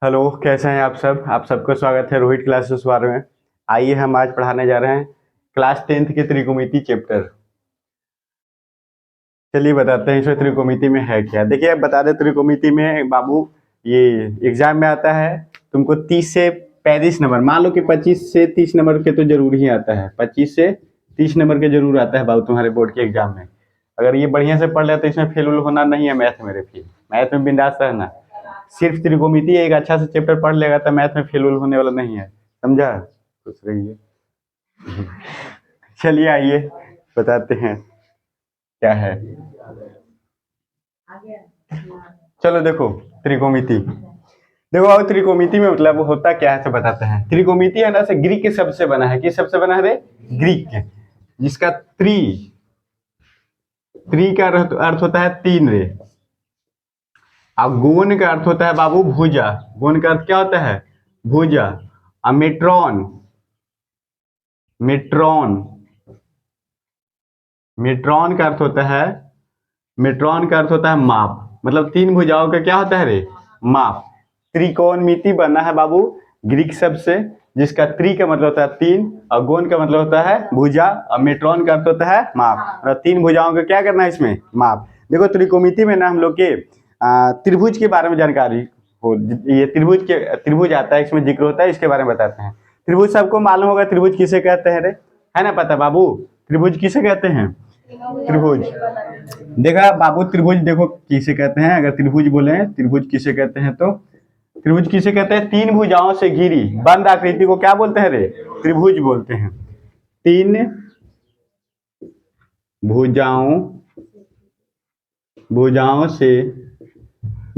Hello, कैसे हैं आप सब? आप सबका स्वागत है रोहित क्लासेस बारे में। आइए हम आज पढ़ाने जा रहे हैं क्लास 10th के त्रिकोणमिति चैप्टर। चलिए बताते हैं इसमें त्रिकोणमिति में है क्या। देखिए, अब बता दें त्रिकोणमिति में बाबू, ये एग्जाम में आता है तुमको 30 से 35 नंबर। मान लो कि 25 से 30 नंबर के तो जरूर ही आता है, 25 से 30 नंबर के जरूर आता है बाबू तुम्हारे बोर्ड के एग्जाम में। अगर ये बढ़िया से पढ़ ले तो इसमें फेल होना नहीं है। मैथ मेरे फिर मैथ में बिंदास रहना। सिर्फ त्रिकोणमिति एक अच्छा से चैप्टर पढ़ लेगा तो मैथ में फेल होने वाला नहीं है, समझा? खुश रहिए। चलिए आइए बताते हैं क्या है। चलो देखो, त्रिकोणमिति देखो। अब त्रिकोणमिति में मतलब होता क्या है तो बताते हैं। त्रिकोणमिति है ना, से ग्रीक के शब्द से बना है। किस शब्द से बना है रे? ग्रीक के, जिसका त्रि त्रि का अर्थ होता है तीन रे। अब गोन का अर्थ होता है बाबू भुजा। गोन का अर्थ क्या होता है? भुजा। और मेट्रॉन मेट्रॉन मेट्रॉन का अर्थ होता है माप। मतलब तीन भुजाओं का क्या होता है रे? माप। त्रिकोणमिति बना है बाबू ग्रीक शब्द से, जिसका त्रि का मतलब होता है तीन, और गोन का मतलब होता है भुजा, और मेट्रॉन का अर्थ होता है माप। और तीन भुजाओं का क्या करना है इसमें? माप। देखो, त्रिकोणमिति में ना हम लोग के त्रिभुज के बारे में जानकारी हो। ये त्रिभुज आता है, इसमें जिक्र होता है, इसके बारे में बताते हैं। त्रिभुज सबको मालूम होगा, त्रिभुज किसे कहते हैं रे? है ना पता बाबू? त्रिभुज किसे कहते हैं? त्रिभुज। देखा बाबू, त्रिभुज देखो किसे कहते हैं। अगर त्रिभुज बोले त्रिभुज किसे कहते हैं तो त्रिभुज किसे कहते हैं? तीन भुजाओं से घिरी बंद आकृति को क्या बोलते हैं रे? त्रिभुज बोलते हैं। तीन भुजाओं से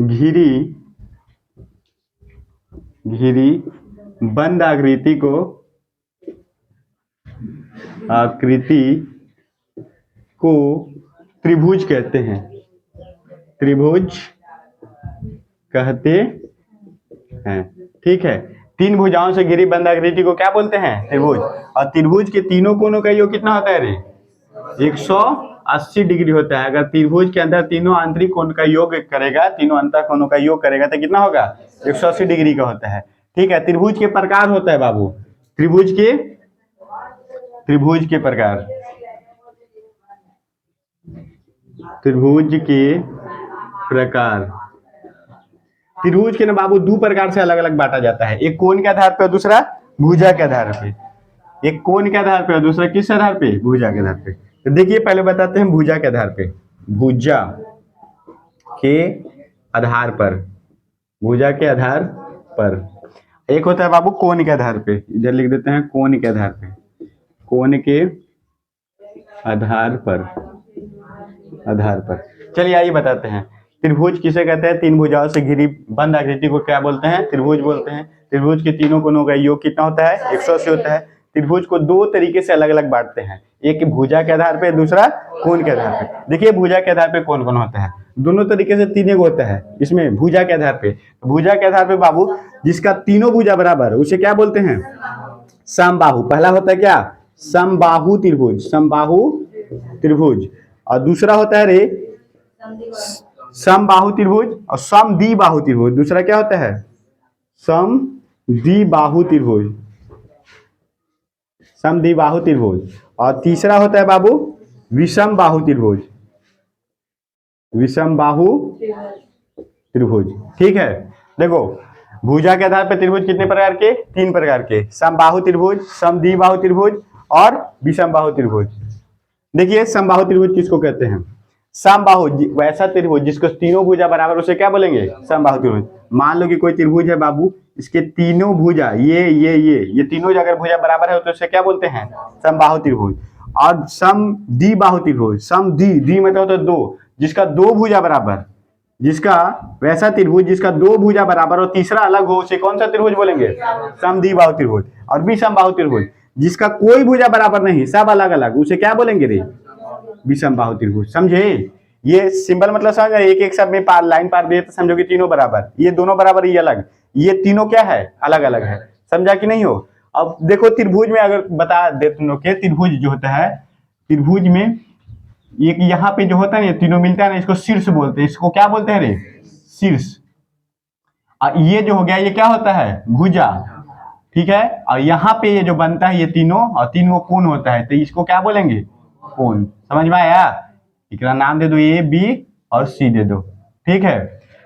घिरी बंद आकृति को त्रिभुज कहते हैं। त्रिभुज कहते हैं, ठीक है। तीन भुजाओं से घिरी बंद आकृति को क्या बोलते हैं? त्रिभुज। और त्रिभुज के तीनों कोनों का योग कितना होता है रे? 180 डिग्री होता है। अगर त्रिभुज के अंदर तीनों आंतरिक कोण का योग करेगा, तीनों अंतर कोणों का योग करेगा तो कितना होगा? 180 डिग्री का होता है, ठीक है। त्रिभुज के प्रकार होता है बाबू, त्रिभुज के प्रकार। त्रिभुज के ना बाबू दो प्रकार से अलग अलग बांटा जाता है। एक कोण के आधार पर, दूसरा भुजा के आधार पे। एक कोण के आधार पे और दूसरा किस आधार पे? भुजा के आधार पे। तो देखिए, पहले बताते हैं भुजा के आधार पे। भुजा के आधार पर एक होता है बाबू कोण के आधार पे। इधर लिख देते हैं कोण के आधार पे। कोण के आधार पर चलिए आइए बताते हैं। त्रिभुज किसे कहते हैं? तीन भुजाओं से घिरी बंद आकृति को क्या बोलते हैं? त्रिभुज बोलते हैं। त्रिभुज के तीनों कोनों का योग कितना होता है? 180 होता है। त्रिभुज को दो तरीके से अलग अलग बांटते हैं, एक भुजा के आधार पे, दूसरा कोण के आधार पे। देखिए, भुजा के आधार पे कौन कौन होता है? दोनों तरीके से तीन होता है इसमें भुजा के आधार पे। भुजा के आधार पे बाबू, जिसका तीनों भुजा बराबर, उसे क्या बोलते हैं? समबाहु। पहला होता है क्या? समबाहु त्रिभुज। और दूसरा होता है रे समबाहु त्रिभुज और समद्विबाहु त्रिभुज। दूसरा क्या होता है? समद्विबाहु त्रिभुज। और तीसरा होता है बाबू विषमबाहु त्रिभुज, ठीक है। देखो, भुजा के आधार पर त्रिभुज कितने प्रकार के? तीन प्रकार के। समबाहु त्रिभुज, समद्विबाहु त्रिभुज और विषमबाहु त्रिभुज। देखिए, समबाहु त्रिभुज किसको कहते हैं? समबाहु वैसा त्रिभुज जिसको तीनों भुजा बराबर, उसे क्या बोलेंगे? समबाहु त्रिभुज। मान लो कि कोई त्रिभुज है बाबू, इसके तीनों भुजा ये तीनों अगर भुजा बराबर है तो उसे क्या बोलते हैं? समबाहु त्रिभुज। और समद्विबाहु त्रिभुज, समद्वि मतलब तो दो, जिसका दो भुजा बराबर, जिसका वैसा त्रिभुज जिसका दो भुजा बराबर और तीसरा अलग हो, उसे कौन सा त्रिभुज बोलेंगे? समद्विबाहु त्रिभुज। और विषमबाहु त्रिभुज, जिसका कोई भुजा बराबर नहीं, सब अलग अलग, उसे क्या बोलेंगे रे? विषमबाहु त्रिभुज। समझे? ये सिंबल मतलब समझ, एक एक सब में लाइन पार दिए तो समझो कि तीनों बराबर, ये दोनों बराबर, ये अलग, ये तीनों क्या है? अलग अलग है। समझा कि नहीं हो? अब देखो, त्रिभुज में अगर बता दे तुम लोग के, त्रिभुज जो होता है, त्रिभुज में एक यहाँ पे जो होता है ना, तीनों मिलता है ना, इसको शीर्ष बोलते हैं। इसको क्या बोलते हैं रे? शीर्ष। ये जो हो गया ये क्या होता है, भुजा, ठीक है। और यहाँ पे ये जो बनता है ये तीनों, और तीनों कोण होता है, तो इसको क्या बोलेंगे, कोण। समझ में आया? इसका नाम दे दो ए, बी और सी दे दो, ठीक है।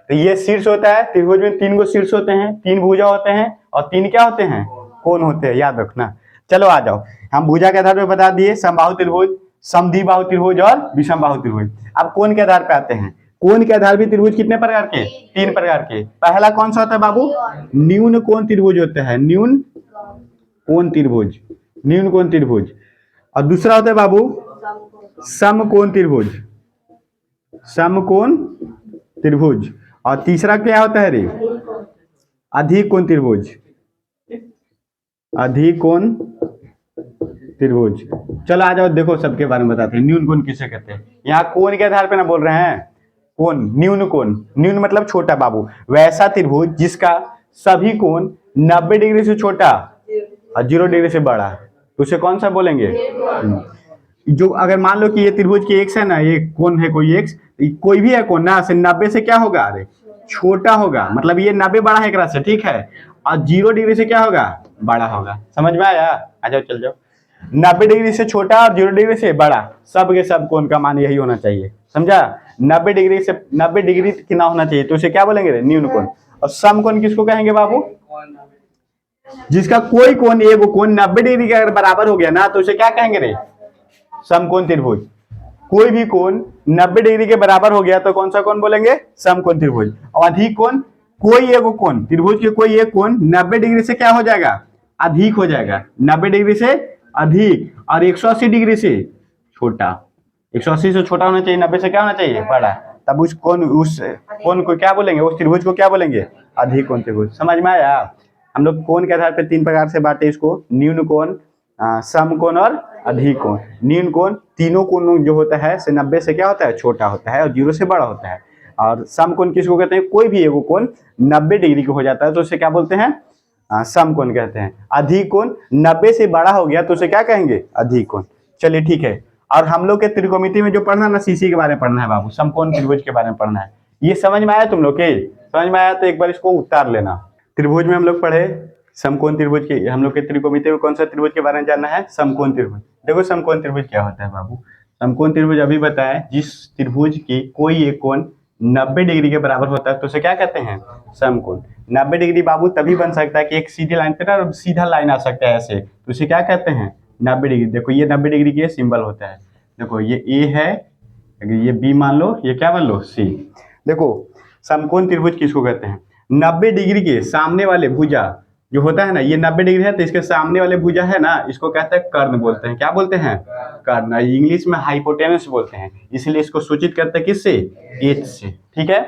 तो ये शीर्ष होता है, त्रिभुज में 3 गो शीर्ष होते हैं, 3 भुजा होते हैं, और 3 क्या होते हैं, कोण होते हैं, याद रखना। चलो आ जाओ, हम भुजा के आधार पर बता दिए, समबाहु त्रिभुज, समद्विबाहु त्रिभुज और विषमबाहु त्रिभुज। अब कोण के आधार पे आते हैं। कोण के आधार भी त्रिभुज कितने प्रकार के, 3 प्रकार के। पहला कौन सा होता है बाबू, न्यून कोण त्रिभुज होता है, न्यून कोण त्रिभुज, न्यून कोण त्रिभुज। और दूसरा होता है बाबू समकोण त्रिभुज, समकोण त्रिभुज। और तीसरा क्या होता है रे, अधिक कोण त्रिभुज, अधिक कोण त्रिभुज। चलो आ जाओ, देखो सबके बारे में बताते हैं। न्यून कोण किसे कहते हैं, यहाँ कोण के आधार पे ना बोल रहे हैं, कोण, न्यून कोण, न्यून मतलब छोटा बाबू, वैसा त्रिभुज जिसका सभी कोण 90 डिग्री से छोटा और 0 डिग्री से बड़ा, तो उसे कौन सा बोलेंगे। जो अगर मान लो कि ये त्रिभुज की एक्स है ना, ये कोण है कोई एक्स, कोई भी है कोण ना, से 90 से क्या होगा, अरे छोटा होगा, मतलब ये 90 बड़ा है एक से, ठीक है। और 0 डिग्री से क्या होगा, बड़ा होगा। समझ में आया? आ जाओ चल जाओ। 90 डिग्री से छोटा और 0 डिग्री से बड़ा, सब के सब कोण का मान यही होना चाहिए, समझा। 90 डिग्री से 90 डिग्री कितना होना चाहिए, तो उसे क्या बोलेंगे, न्यून कोण। और समकोण किसको कहेंगे बाबू, जिसका कोई कोण, एक कोण 90 डिग्री के अगर बराबर हो गया ना, तो उसे क्या कहेंगे रे, समकोण त्रिभुज। कोई भी कोण 90 डिग्री के बराबर हो गया तो कौन सा कोण बोलेंगे, समकोण त्रिभुज। और अधिक कोण, कोई एक कोण, त्रिभुज के कोई एक कोण 90 डिग्री से क्या हो जाएगा, अधिक हो जाएगा, 90 डिग्री से अधिक, और 180 डिग्री से छोटा। 180 से छोटा होना चाहिए, 90 से क्या होना चाहिए, बड़ा। तब उस कोण को क्या बोलेंगे, उस त्रिभुज को क्या बोलेंगे, अधिक कोण त्रिभुज। समझ में आया? हम लोग कोण के आधार पर 3 प्रकार से बांटे इसको, न्यून कोण, समकोण और अधिक कोण। न्यून कोण तीनों कोण जो होता है से 90 से क्या होता है, छोटा होता है, और 0 से बड़ा होता है। और समकोण किसको कहते हैं, कोई भी एक कोण 90 डिग्री का हो जाता है तो उसे क्या बोलते हैं, समकोण कहते हैं। अधिक कोण 90 से बड़ा हो गया तो उसे क्या कहेंगे, अधिक कोण। चलिए ठीक है। और हम लोग के त्रिकोणमिति में जो पढ़ना ना, सीसी के बारे में पढ़ना है बाबू, समकोण त्रिभुज के बारे में पढ़ना है। ये समझ में आया तुम लोग के? समझ में आया तो एक बार इसको उतार लेना। त्रिभुज में हम लोग पढ़े समकोण त्रिभुज के, हम लोग के त्रिकोणमिति में कौन सा त्रिभुज के बारे में जानना है, समकोण त्रिभुज। देखो समकोण त्रिभुज क्या होता है बाबू, समकोण त्रिभुज अभी बताया, जिस त्रिभुज की कोई एक कोण 90 डिग्री के बराबर होता है तो उसे क्या कहते हैं, समकोण। 90 डिग्री बाबू तभी बन सकता है कि एक सीधी लाइन पे ना सीधा लाइन आ सकता है ऐसे, तो उसे क्या कहते हैं, 90 डिग्री। देखो ये 90 डिग्री की सिंबल होता है, देखो ये ए है, अगर ये बी मान लो, ये क्या मान लो, सी। देखो समकोण त्रिभुज किसको कहते हैं, 90 डिग्री के सामने वाले भुजा जो होता है ना, ये 90 डिग्री है तो इसके सामने वाले भुजा है ना, इसको कहते हैं कर्ण बोलते हैं। क्या बोलते हैं, कर्ण। इंग्लिश में हाइपोटेनस बोलते हैं, इसलिए इसको सूचित करते हैं किससे, एच से, ठीक है।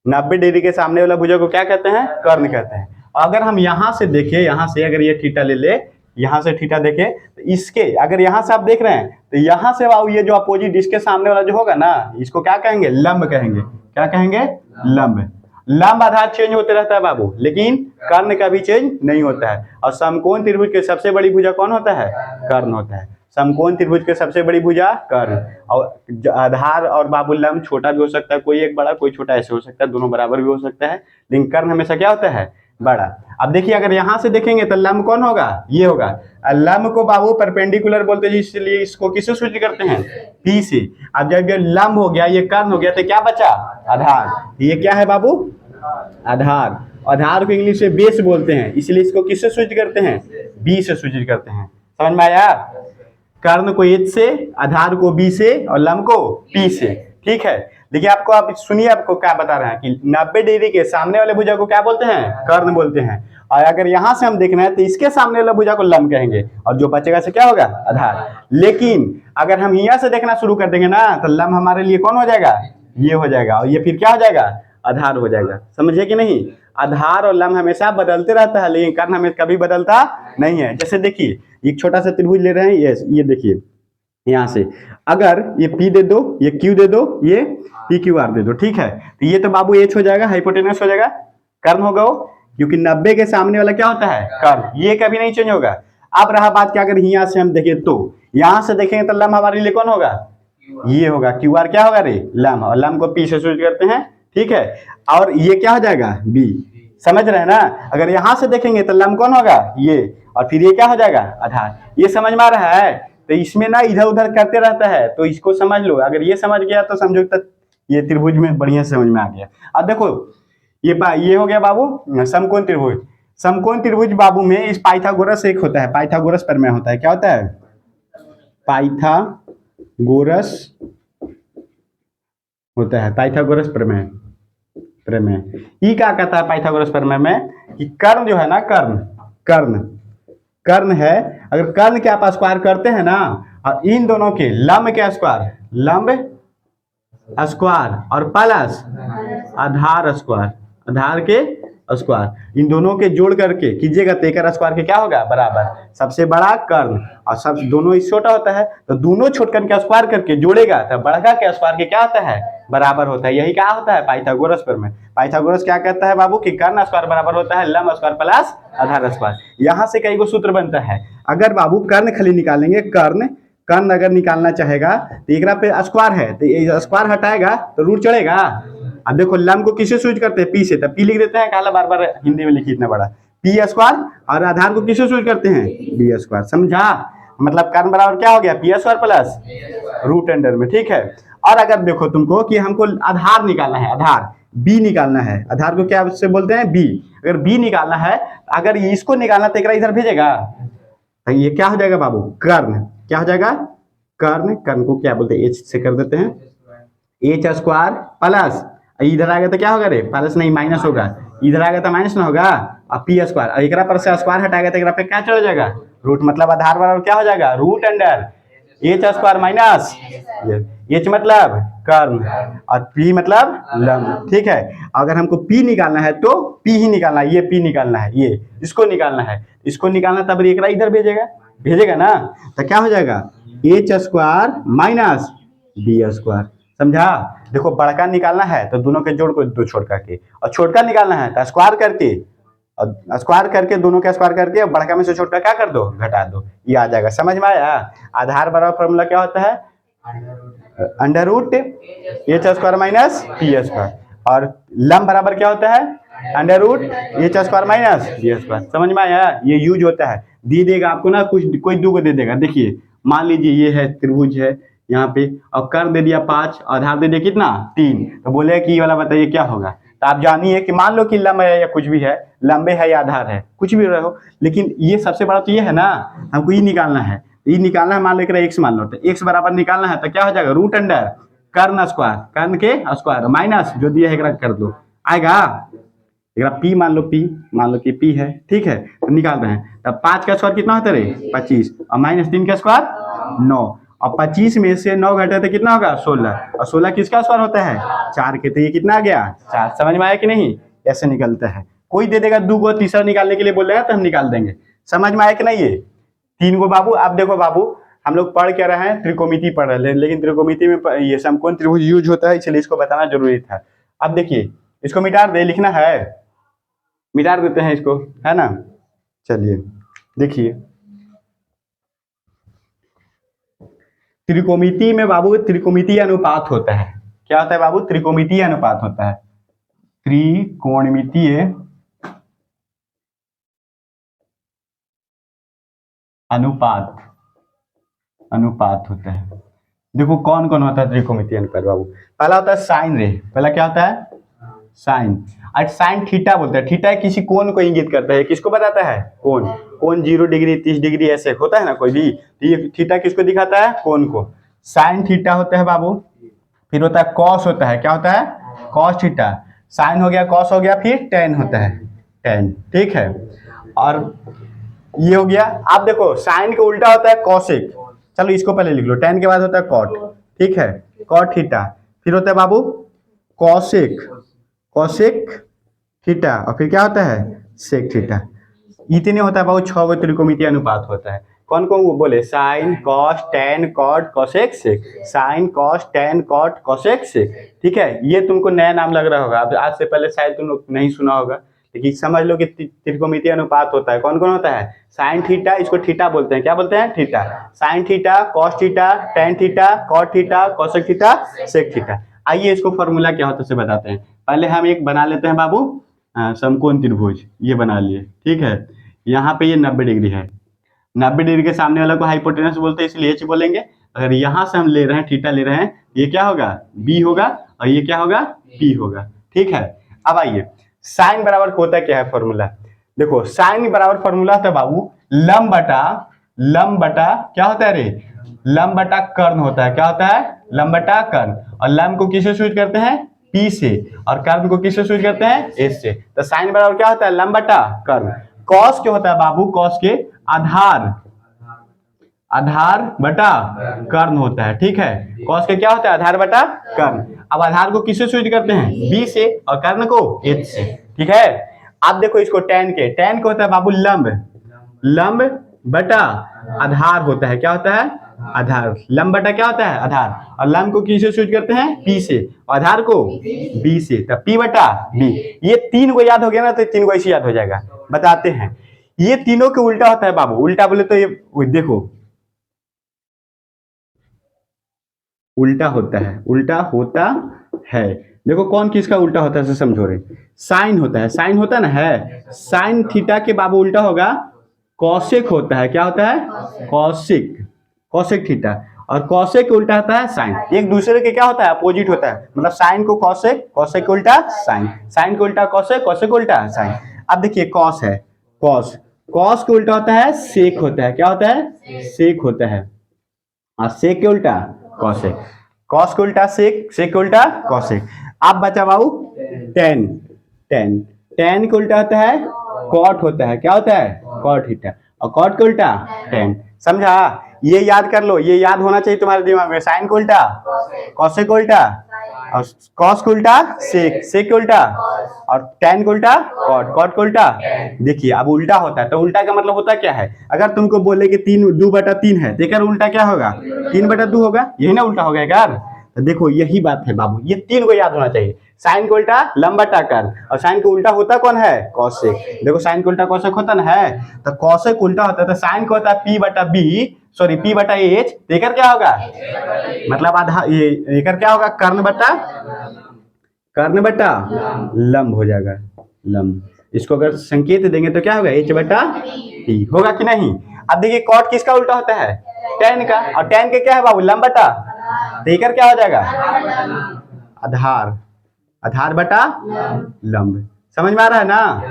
90 डिग्री के सामने वाला भुजा को क्या कहते हैं, कर्ण कहते हैं। अगर हम यहाँ से देखें, यहाँ से अगर ये थीटा ले यहाँ से थीटा देखें तो इसके, अगर यहाँ से आप देख रहे हैं तो यहाँ से बाबू ये जो अपोजिट इसके सामने वाला जो होगा ना, इसको क्या कहेंगे, लंब कहेंगे। क्या कहेंगे, लंब। लंब आधार चेंज होते रहता है बाबू, लेकिन कर्ण का भी चेंज नहीं होता है। और समकोण त्रिभुज के सबसे बड़ी भुजा कौन होता है, कर्ण होता है। समकोण त्रिभुज के सबसे बड़ी भुजा कर्ण। और आधार और बाबू लंब छोटा भी हो सकता है, कोई एक बड़ा कोई छोटा ऐसे हो सकता है, दोनों बराबर भी हो सकता है, लेकिन कर्ण हमेशा क्या होता है, बड़ा। अब देखिए अगर यहाँ से देखेंगे तो लंब कौन होगा, ये होगा। लंब को बाबू परपेंडिकुलर बोलते हैं, इसलिए इसको किससे सूचित करते हैं, पी से। अब जब ये लंब हो गया, ये कर्ण हो गया, तो क्या बचा, आधार। ये क्या है बाबू, आधार। आधार को इंग्लिश में बेस बोलते हैं, इसलिए इसको किससे सूचित करते हैं, बी से सूचित करते हैं। समझ में आया? कर्ण को एच से, आधार को बी से, और लंब को पी से, ठीक है। देखिए आपको, आप सुनिए आपको क्या बता रहे हैं कि 90 डिग्री के सामने वाले भुजा को क्या बोलते हैं, कर्ण बोलते हैं। और अगर यहां से हम देखना है तो इसके सामने वाले भुजा को लंब कहेंगे, और जो बचेगा से क्या होगा, आधार। लेकिन अगर हम यहाँ से देखना शुरू कर देंगे ना, तो लंब हमारे लिए कौन हो जाएगा, ये हो जाएगा, और ये फिर क्या हो जाएगा, आधार हो जाएगा। समझे कि नहीं? आधार और लंब हमेशा बदलते रहता है, लेकिन कर्ण हमें कभी बदलता नहीं है। जैसे देखिए एक छोटा सा त्रिभुज ले रहे हैं, ये देखिए यहाँ से, अगर ये P दे दो, ये Q दे दो, ये PQR दे दो, ठीक है। तो ये तो बाबू H हो जाएगा, हाइपोटेनस हो जाएगा, कर्ण होगा वो, क्योंकि 90 के सामने वाला क्या होता है, कर्ण। ये कभी नहीं चेंज होगा। अब रहा बात क्या, अगर यहाँ से हम देखें तो यहाँ से देखेंगे तो लंब हमारे लिए कौन होगा, ये होगा। QR क्या होगा रे, लंब। और लंब को P से सूचित करते हैं, ठीक है। और ये क्या हो जाएगा बी, समझ रहे हैं ना। अगर यहां से देखेंगे तो लंब कौन होगा ये, और फिर ये क्या हो जाएगा आधार। ये समझ में आ रहा है। तो इसमें ना इधर उधर करते रहता है, तो इसको समझ लो। अगर ये समझ गया तो समझो तक ये त्रिभुज में बढ़िया समझ में आ गया। अब देखो ये हो गया बाबू समकोण त्रिभुज। समकोण त्रिभुज बाबू में इस पाइथागोरस एक होता है, पाइथागोरस प्रमेय होता है। क्या होता है? पाइथागोरस होता है, पाइथागोरस प्रमेय। ये क्या कहता है पाइथागोरस प्रमेय में कि कर्ण जो है ना, कर्ण है, अगर कर्ण के आप स्क्वायर करते हैं ना, और इन दोनों के लंब के स्क्वायर, लंब स्क्वायर और प्लस आधार स्क्वायर, आधार के स्क्वायर, इन दोनों के जोड़ करके कीजिएगा तो एक स्क्वायर के क्या होगा बराबर सबसे बड़ा कर्ण, और सब दोनों इस छोटा होता है तो दोनों छोटकन के स्क्वायर करके जोड़ेगा तो बड़का के स्क्वायर के क्या होता है बराबर होता है। यही क्या होता है पाइथागोरस प्रमेय। पाइथागोरस क्या कहता है बाबू कि कर्ण स्क्वायर बराबर होता है लंब स्क्वायर प्लस आधार स्क्वायर। यहाँ से कई गो सूत्र बनता है। अगर बाबू कर्ण खाली निकालेंगे, कर्ण अगर निकालना चाहेगा तो एक पे स्क्वायर है तो स्क्वायर हटाएगा तो रूट चढ़ेगा। अब देखो लंब को किससे सूज करते हैं? पी से, तब पी लिख देते हैं, काला बार बार हिंदी में लिखी इतना बड़ा पी स्क्वायर, और आधार को किससे सूज करते हैं? B square. समझा? मतलब कर्ण बराबर क्या हो गया P square plus root under में। ठीक है। और अगर देखो तुमको कि हमको आधार निकालना है, आधार बी निकालना है, आधार को क्या से बोलते हैं बी। अगर बी निकालना है, अगर इसको निकालना तो एक इधर भेजेगा तो ये क्या हो जाएगा बाबू कर्ण, क्या हो जाएगा कर्ण को क्या बोलते हैं एच से कर देते हैं, एच स्क्वायर प्लस इधर आ गया तो क्या होगा रे प्लस नहीं माइनस होगा, इधर आ गया तो माइनस ना होगा, और पी स्क्वायर एक पर से स्क्वायर हटाएगा तो एक पे क्या चढ़ जाएगा रूट, मतलब आधार बराबर क्या हो जाएगा root under H square minus H मतलब कर्ण और पी मतलब लंब। ठीक है। अगर हमको पी निकालना है तो पी ही निकालना है, ये पी निकालना है, ये इसको निकालना है, इसको निकालना तब एक इधर भेजेगा ना, तो क्या हो जाएगा H square minus B square. समझा? देखो बड़का निकालना है तो दोनों के जोड़ को दो छोटका के, और छोटका निकालना है तो स्क्वायर करके, और स्क्वायर करके दोनों का स्क्वायर करके बड़का में से छोटका क्या कर दो घटा दो, ये आ जाएगा। समझ में आया? आधार बराबर फॉर्मूला क्या होता है under root H square minus P square, और लंब बराबर क्या होता है under root H square minus B square. समझ में आया? ये यूज होता है। दे देगा आपको ना कुछ, कोई दो को दे देगा। देखिए मान लीजिए ये है त्रिभुज है यहाँ पे, और कर्ण दे दिया 5, आधार दे दिया कितना 3, तो बोले कि ये वाला बताइए क्या होगा। तो आप जानिए कि मान लो कि लंब है या कुछ भी है, लंबे है या आधार है, कुछ भी रहो, लेकिन ये सबसे बड़ा तो ये है ना, हमको ये निकालना है, ये निकालना है। मान लो एक्स मान लो, तो एक्स बराबर निकालना है तो क्या हो जाएगा रूट अंडर कर्ण स्क्वायर, कर्ण के स्क्वायर माइनस जो दिया है कर दो, आएगा पी, मान लो कि पी है। ठीक है, तो निकाल रहे हैं। तब 5 का स्क्वायर कितना होता है 25, और माइनस 3 का स्क्वायर 9, और 25 में से 9 घटे तो कितना होगा 16, और 16 किसका स्क्वायर होता है 4 के, तो ये कितना आ गया 4। समझ में आया कि नहीं? ऐसे निकलता है। कोई दे देगा 2 को तीसरा निकालने के लिए बोलेगा तो हम निकाल देंगे। समझ में आया कि नहीं? ये 3 को बाबू, आप देखो बाबू हम लोग पढ़ क्या रहे हैं, त्रिकोणमिति पढ़ रहे हैं, लेकिन त्रिकोणमिति में ये समकोण त्रिभुज यूज होता है, इसलिए इसको बताना जरूरी था। अब देखिए इसको मिटा दे, लिखना है, मिटा देते हैं इसको, है ना। चलिए देखिए त्रिकोणमिति में बाबू त्रिकोणमिति अनुपात होता है। क्या होता है बाबू? त्रिकोणमितीय अनुपात होता है। त्रिकोणमितीय अनुपात होता है। देखो कौन कौन होता है त्रिकोणमितीय अनुपात बाबू? पहला होता है साइन रे, पहला क्या होता है साइन, और साइन थीटा बोलते हैं। थीटा किसी कोण को इंगित करता है, किसको बताता है कोण 0 डिग्री 30 डिग्री ऐसे होता है ना कोई भी, तो ये थीटा किसको दिखाता है कोण को, साइन थीटा होता है बाबू। फिर होता है कॉस होता है, क्या होता है कॉस थीटा, साइन हो गया कॉस हो गया, फिर टेन होता है टेन। ठीक है, और ये हो गया। आप देखो साइन का उल्टा होता है कॉसेक, चलो इसको पहले लिख लो, टेन के बाद होता है कॉट। ठीक है, कॉट थीटा, फिर होता है बाबू कॉसेक थीटा, और फिर क्या होता है सेक थीटा। इतने होता है बाबू 6 गो त्रिकोणमितीय अनुपात होता है। कौन कौन बोले? Sine cos tan cot cosec sec, sine cos tan cot cosec sec. ठीक है, ये तुमको नया नाम लग रहा होगा, आज से पहले शायद तुम लोग नहीं सुना होगा, लेकिन समझ लो कि त्रिकोणमितीय अनुपात होता है। कौन कौन होता है? साइन थीटा, इसको थीटा बोलते हैं, क्या बोलते हैं theta, sine theta cos theta tan theta cot theta cosec theta sec theta. आइए इसको फॉर्मूला क्या होता है से बताते हैं। पहले हम एक बना लेते हैं बाबू समकोण त्रिभुज, ये बना लिए, ठीक है। यहाँ पे ये 90 डिग्री है, 90 डिग्री के सामने वाला को हाइपोटेनस बोलते हैं, इसलिए एच बोलेंगे। अगर यहाँ से हम ले रहे हैं, थीटा ले रहे हैं, ये क्या होगा, बी होगा, और ये क्या होगा, पी होगा, ठीक है। अब आइए साइन बराबर होता क्या है फॉर्मूला। देखो साइन बराबर फॉर्मूला होता है बाबू लंब बटा क्या होता है रे, लंब बटा कर्ण होता है। क्या होता है, लंब बटा कर्ण। और लंब को किससे सूचित करते हैं, पी से, और कर्ण को किससे सूचित करते हैं, एस से। तो साइन बराबर क्या होता है, लंब बटा कर्ण। कॉस क्या होता है बाबू, कॉस के आधार बटा कर्ण होता है, ठीक है। कॉस के क्या होता है, आधार बटा कर्ण। अब आधार को किससे सूचित करते हैं, बी से, और कर्ण को एच से, ठीक है। अब देखो इसको टैन को होता है बाबू लंब बटा आधार होता है। क्या होता है, आधार। लंब बटा क्या होता है, आधार। और लंब को किससे सूचित करते हैं, पी से, और आधार को बी से। तब पी बटा बी। ये तीन को याद हो गया ना, तो तीन को ऐसे याद हो जाएगा। बताते हैं, ये तीनों के उल्टा होता है बाबू। उल्टा बोले तो ये देखो उल्टा होता है। देखो कौन किसका उल्टा होता है समझो रे, साइन होता है ना, है साइन थीटा के बाबू उल्टा होगा कौशिक होता है। क्या होता है, कौशिक थीटा। और कौशिक के उल्टा होता है साइन। एक दूसरे के क्या होता है, अपोजिट होता है। मतलब साइन को कौशिक के उल्टा साइन को उल्टा कौशिक को उल्टा साइन। अब देखिए कॉस है, कॉस के उल्टा होता है सेक होता है। क्या होता है, सेक होता है। और सेक के उल्टा कॉसेक, कॉस के उल्टा सेक के उल्टा कॉसेक। अब बचा बाबू टेन के उल्टा होता है कॉट होता है। क्या होता है, कॉट थीटा। और कॉट के उल्टा टेन। समझा, ये याद कर लो, ये याद होना चाहिए तुम्हारे दिमाग में। साइन को उल्टा कॉसेक को उल्टा, और कॉस को उल्टा सेक के उल्टा, और टेन को उल्टा कॉट को उल्टा। देखिए अब उल्टा होता है, तो उल्टा का मतलब होता क्या है। अगर तुमको बोले कि 2/3 है, तो उल्टा क्या होगा, 3/2 होगा। यही ना उल्टा होगा यार। तो देखो यही बात है बाबू, ये तीन को याद होना चाहिए। साइन को उल्टा लंब बटा कर्ण, और साइन को उल्टा होता कौन है, कॉसेक। देखो साइन को उल्टा कॉसेक होता ना है, तो कॉसेक उल्टा होता है, तो साइन को होता है पी बटा एच। देकर क्या होगा, मतलब आधा, ये एकर क्या होगा, कर्ण बटा लंब हो जाएगा, लंब। इसको अगर संकेत देंगे तो क्या होगा, एच बटा टी होगा कि नहीं। अब देखिए कॉट किसका उल्टा होता है, टेन का। और टेन के क्या है बाबू, लंब बटा। देकर क्या हो जाएगा, आधार बटा लंब। समझ में आ रहा है ना।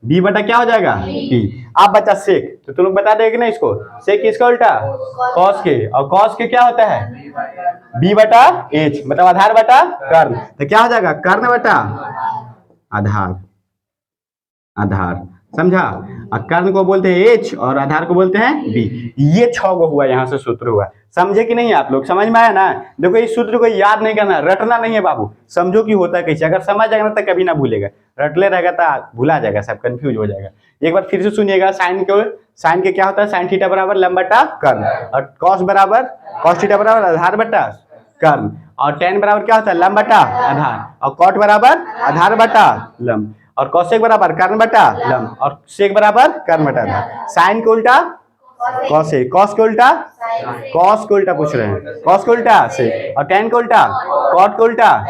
बी बटा क्या हो जाएगा, पी। आप बचा सेक, तो तुम लोग बता देंगे ना इसको, सेक किसका उल्टा, कॉस के। और कॉस के क्या होता है, बी बटा एच, मतलब आधार बटा कर्ण। तो क्या हो जाएगा, कर्ण बटा आधार। समझा। और कर्ण को बोलते हैं एच, और आधार को बोलते हैं बी। ये 6 गो हुआ, यहाँ से सूत्र हुआ। समझे कि नहीं आप लोग, समझ में आया ना। देखो इस सूत्र को याद नहीं करना, रटना नहीं है बाबू, समझो कि होता कैसे। अगर समझ जाएगा तो कभी ना भूलेगा, रटले रहेगा तो भूला जाएगा, सब कंफ्यूज हो जाएगा। एक बार फिर से सुनिएगा, साइन के क्या होता है, साइन थीटा बराबर लंब बटा कर्ण, और कॉस थीटा बराबर आधार बटा कर्ण, और टेन बराबर क्या होता है, लंब बटा आधार, और कॉट बराबर आधार बटा लंब, और कॉसेक बराबर कर्ण बटा लंब, और सेक बराबर कर्ण बटा आधार। साइन को उल्टा कॉसेक, कॉस को उल्टा पूछ रहे हैं, कॉस को उल्टा सेक, और टेन को उल्टा कॉट को उल्टा।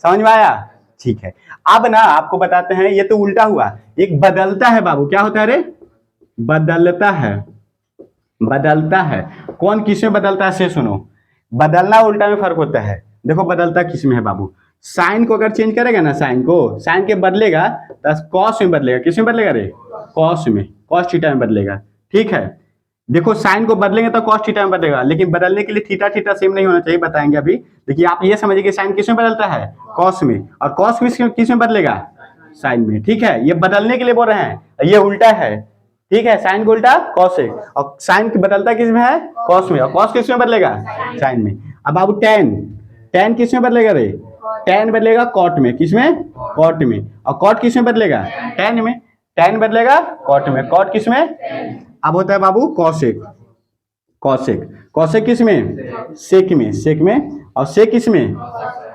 समझ में आया, ठीक है। अब ना आपको बताते हैं, ये तो उल्टा हुआ, एक बदलता है बाबू। क्या होता है रे, बदलता है। कौन किस में बदलता है से सुनो। बदलना उल्टा में फर्क होता है। देखो बदलता किस में है बाबू, साइन को अगर चेंज करेगा ना, साइन के बदलेगा तो कॉस में बदलेगा। किस में बदलेगा रे, कॉस में, कॉस थीटा में बदलेगा, ठीक है। देखो साइन को बदलेंगे तो कॉस थीटा में बदलेगा, लेकिन बदलने के लिए थीटा सेम नहीं होना चाहिए, बताएंगे अभी। देखिए आप ये समझिए कि साइन किस में बदलता है, कॉस में, और कॉस किस में बदलेगा, साइन में, ठीक है। ये बदलने के लिए बोल रहे हैं, ये उल्टा है, ठीक है। साइन को उल्टा कॉसेक, और साइन बदलता किस में है, कॉस में, और कॉस किस में बदलेगा, साइन में। अब बाबू टेन किस में बदलेगा रे, टेन बदलेगा कॉट में। किस में, कॉट में। और कॉट किस में बदलेगा, टेन में। टेन बदलेगा कॉट में, कॉट किस में। अब होता है बाबू कॉसेक किस में, सेक में, और सेक किस में,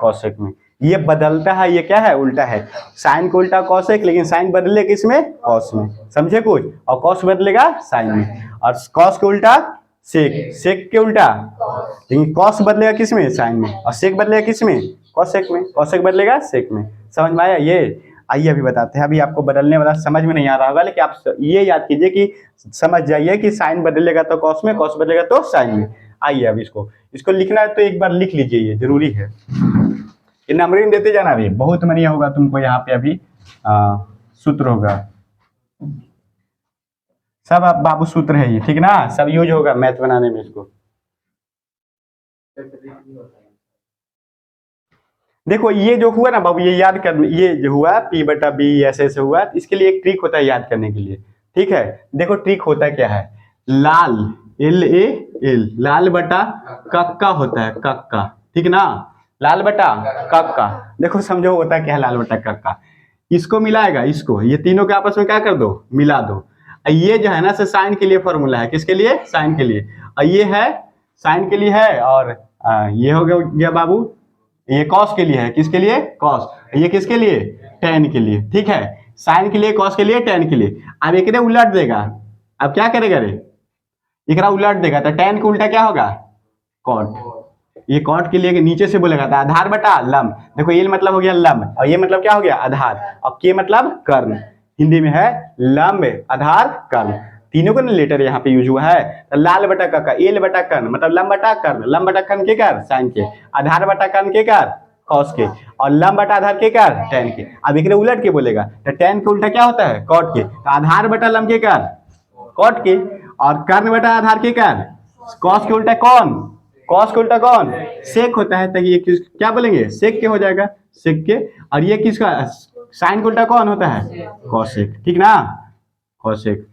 कॉसेक में। ये बदलता है, ये क्या है, उल्टा है। साइन को उल्टा कॉसेक, लेकिन साइन बदले किस में, कॉस में। समझे कुछ। और कॉस बदलेगा साइन में, और कॉस के उल्टा सेक के उल्टा, लेकिन कॉस बदलेगा किस में, साइन में, और सेक बदलेगा किस में, कौशिक में, कौशिक बदलेगा सेक में। समझ में आया ये? आइए अभी बताते हैं। अभी आपको बदलने वाला समझ में नहीं आ रहा होगा, लेकिन आप ये याद कीजिए कि समझ जाइए कि साइन बदलेगा तो कॉस में, कॉस बदलेगा तो साइन में। आइए अब इसको लिखना है तो एक बार लिख लीजिए, ये जरूरी है। ये नंबरिंग देते जाना अभी, बहुत मनिया होगा तुमको यहाँ पे अभी सूत्र होगा सब। आप बाबू सूत्र है ये, ठीक ना, सब यूज होगा मैथ बनाने में। इसको देखो ये जो हुआ ना बाबू, ये याद कर, ये जो हुआ P बटा बी ऐसे ऐसे हुआ, इसके लिए एक ट्रिक होता है याद करने के लिए। ठीक है, देखो ट्रिक होता क्या है, लाल LAL लाल बटा कक्का होता है, कक्का, ठीक ना, लाल बटा कक्का। देखो समझो होता क्या है लाल बटा कक्का, इसको मिलाएगा, इसको ये तीनों के आपस में क्या कर दो, मिला दो। ये जो है ना साइन के लिए फॉर्मूला है, किसके लिए, साइन के लिए, और ये है साइन के लिए है, और ये हो गया बाबू, ये कॉस के लिए है, किसके लिए, कॉस, ये किसके लिए, टेन के लिए। ठीक है, साइन के लिए, कॉस के लिए, टेन के लिए। अब एक उलट देगा, अब क्या करेगा रे, एक उलट देगा तो टेन का उल्टा क्या होगा, कॉट। ये कॉट के लिए नीचे से बोलेगा था आधार बटा लंब। देखो ये मतलब हो गया लंब, और ये मतलब क्या हो गया, आधार, और के मतलब कर्ण, हिंदी में है लंब आधार कर्ण, तीनों का लेटर यहाँ पे यूज हुआ है। तो लाल बटा कक्का, एल बटा कर्ण मतलब लंब बटा कर्ण, लंब बटा कर्ण के कर साइन के, आधार बटा कर्ण के कर कॉस के, और लंब बटा आधार के कर टेन के। अब एक उलट के बोलेगा तो टेन के उल्टा क्या होता है, कॉट के, तो आधार बटा लंब के कर कॉट के, और कर्ण बटा आधार के कर कॉस के उल्टा कौन, कॉस के उल्टा कौन, सेक होता है। तो ये क्या बोलेंगे, सेक के हो जाएगा, सेक के। और ये किसका, साइन का उल्टा कौन होता है, कॉसेक, ठीक ना, कॉसेक।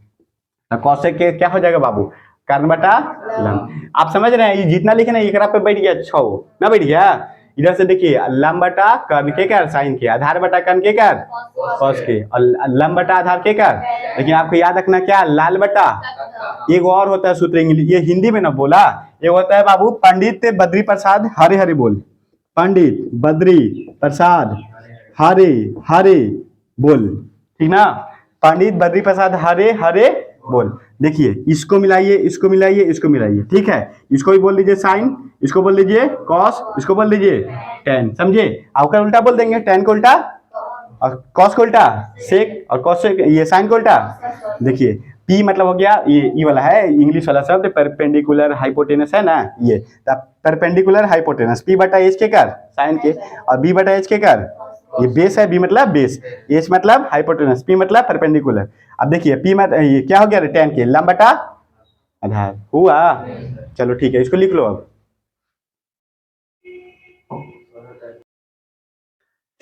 तो कॉसेक के क्या हो जाएगा बाबू, कर्ण बटा लंब। आप समझ रहे हैं, ये जितना लिखे ना एक पे बैठ गया 6 ना, बैठ गया। इधर से देखिए लंब बटा कर्ण के कर साइन के, आधार बटा कर्ण के कर कॉस के, और लंब बटा आधार के कर। लेकिन आपको याद रखना क्या, लाल बटा, एक और होता है सूत्र इंग्लिश, ये हिंदी में ना बोला, ये होता है बाबू पंडित बद्री प्रसाद हरे हरे बोल, पंडित बद्री प्रसाद हरे हरे बोल, ठीक ना, पंडित बद्री प्रसाद हरे हरे बोल। देखिए इसको मिलाइए, इसको मिलाइए, इसको मिलाइए, ठीक है, इसको भी बोल दीजिए साइन, इसको बोल दीजिए कॉस, इसको बोल दीजिए टेन, समझे। आपका उल्टा बोल देंगे, टेन को उल्टा और कॉस को उल्टा सेक, और कॉस से ये साइन को उल्टा। देखिए पी मतलब हो गया ये वाला है इंग्लिश वाला शब्द, परपेंडिकुलर हाइपोटेनस है ना, ये परपेंडिकुलर हाइपोटेनस, पी बटा एच के कर साइन के, और बी बटा एच के कर, ये बेस है, बी मतलब बेस, एच मतलब हाइपोटेनस, पी मतलब परपेंडिकुलर। अब देखिए पी मतलब ये क्या हो गया, टेन के लंब बटा आधार हुआ। चलो ठीक है, इसको लिख लो अब।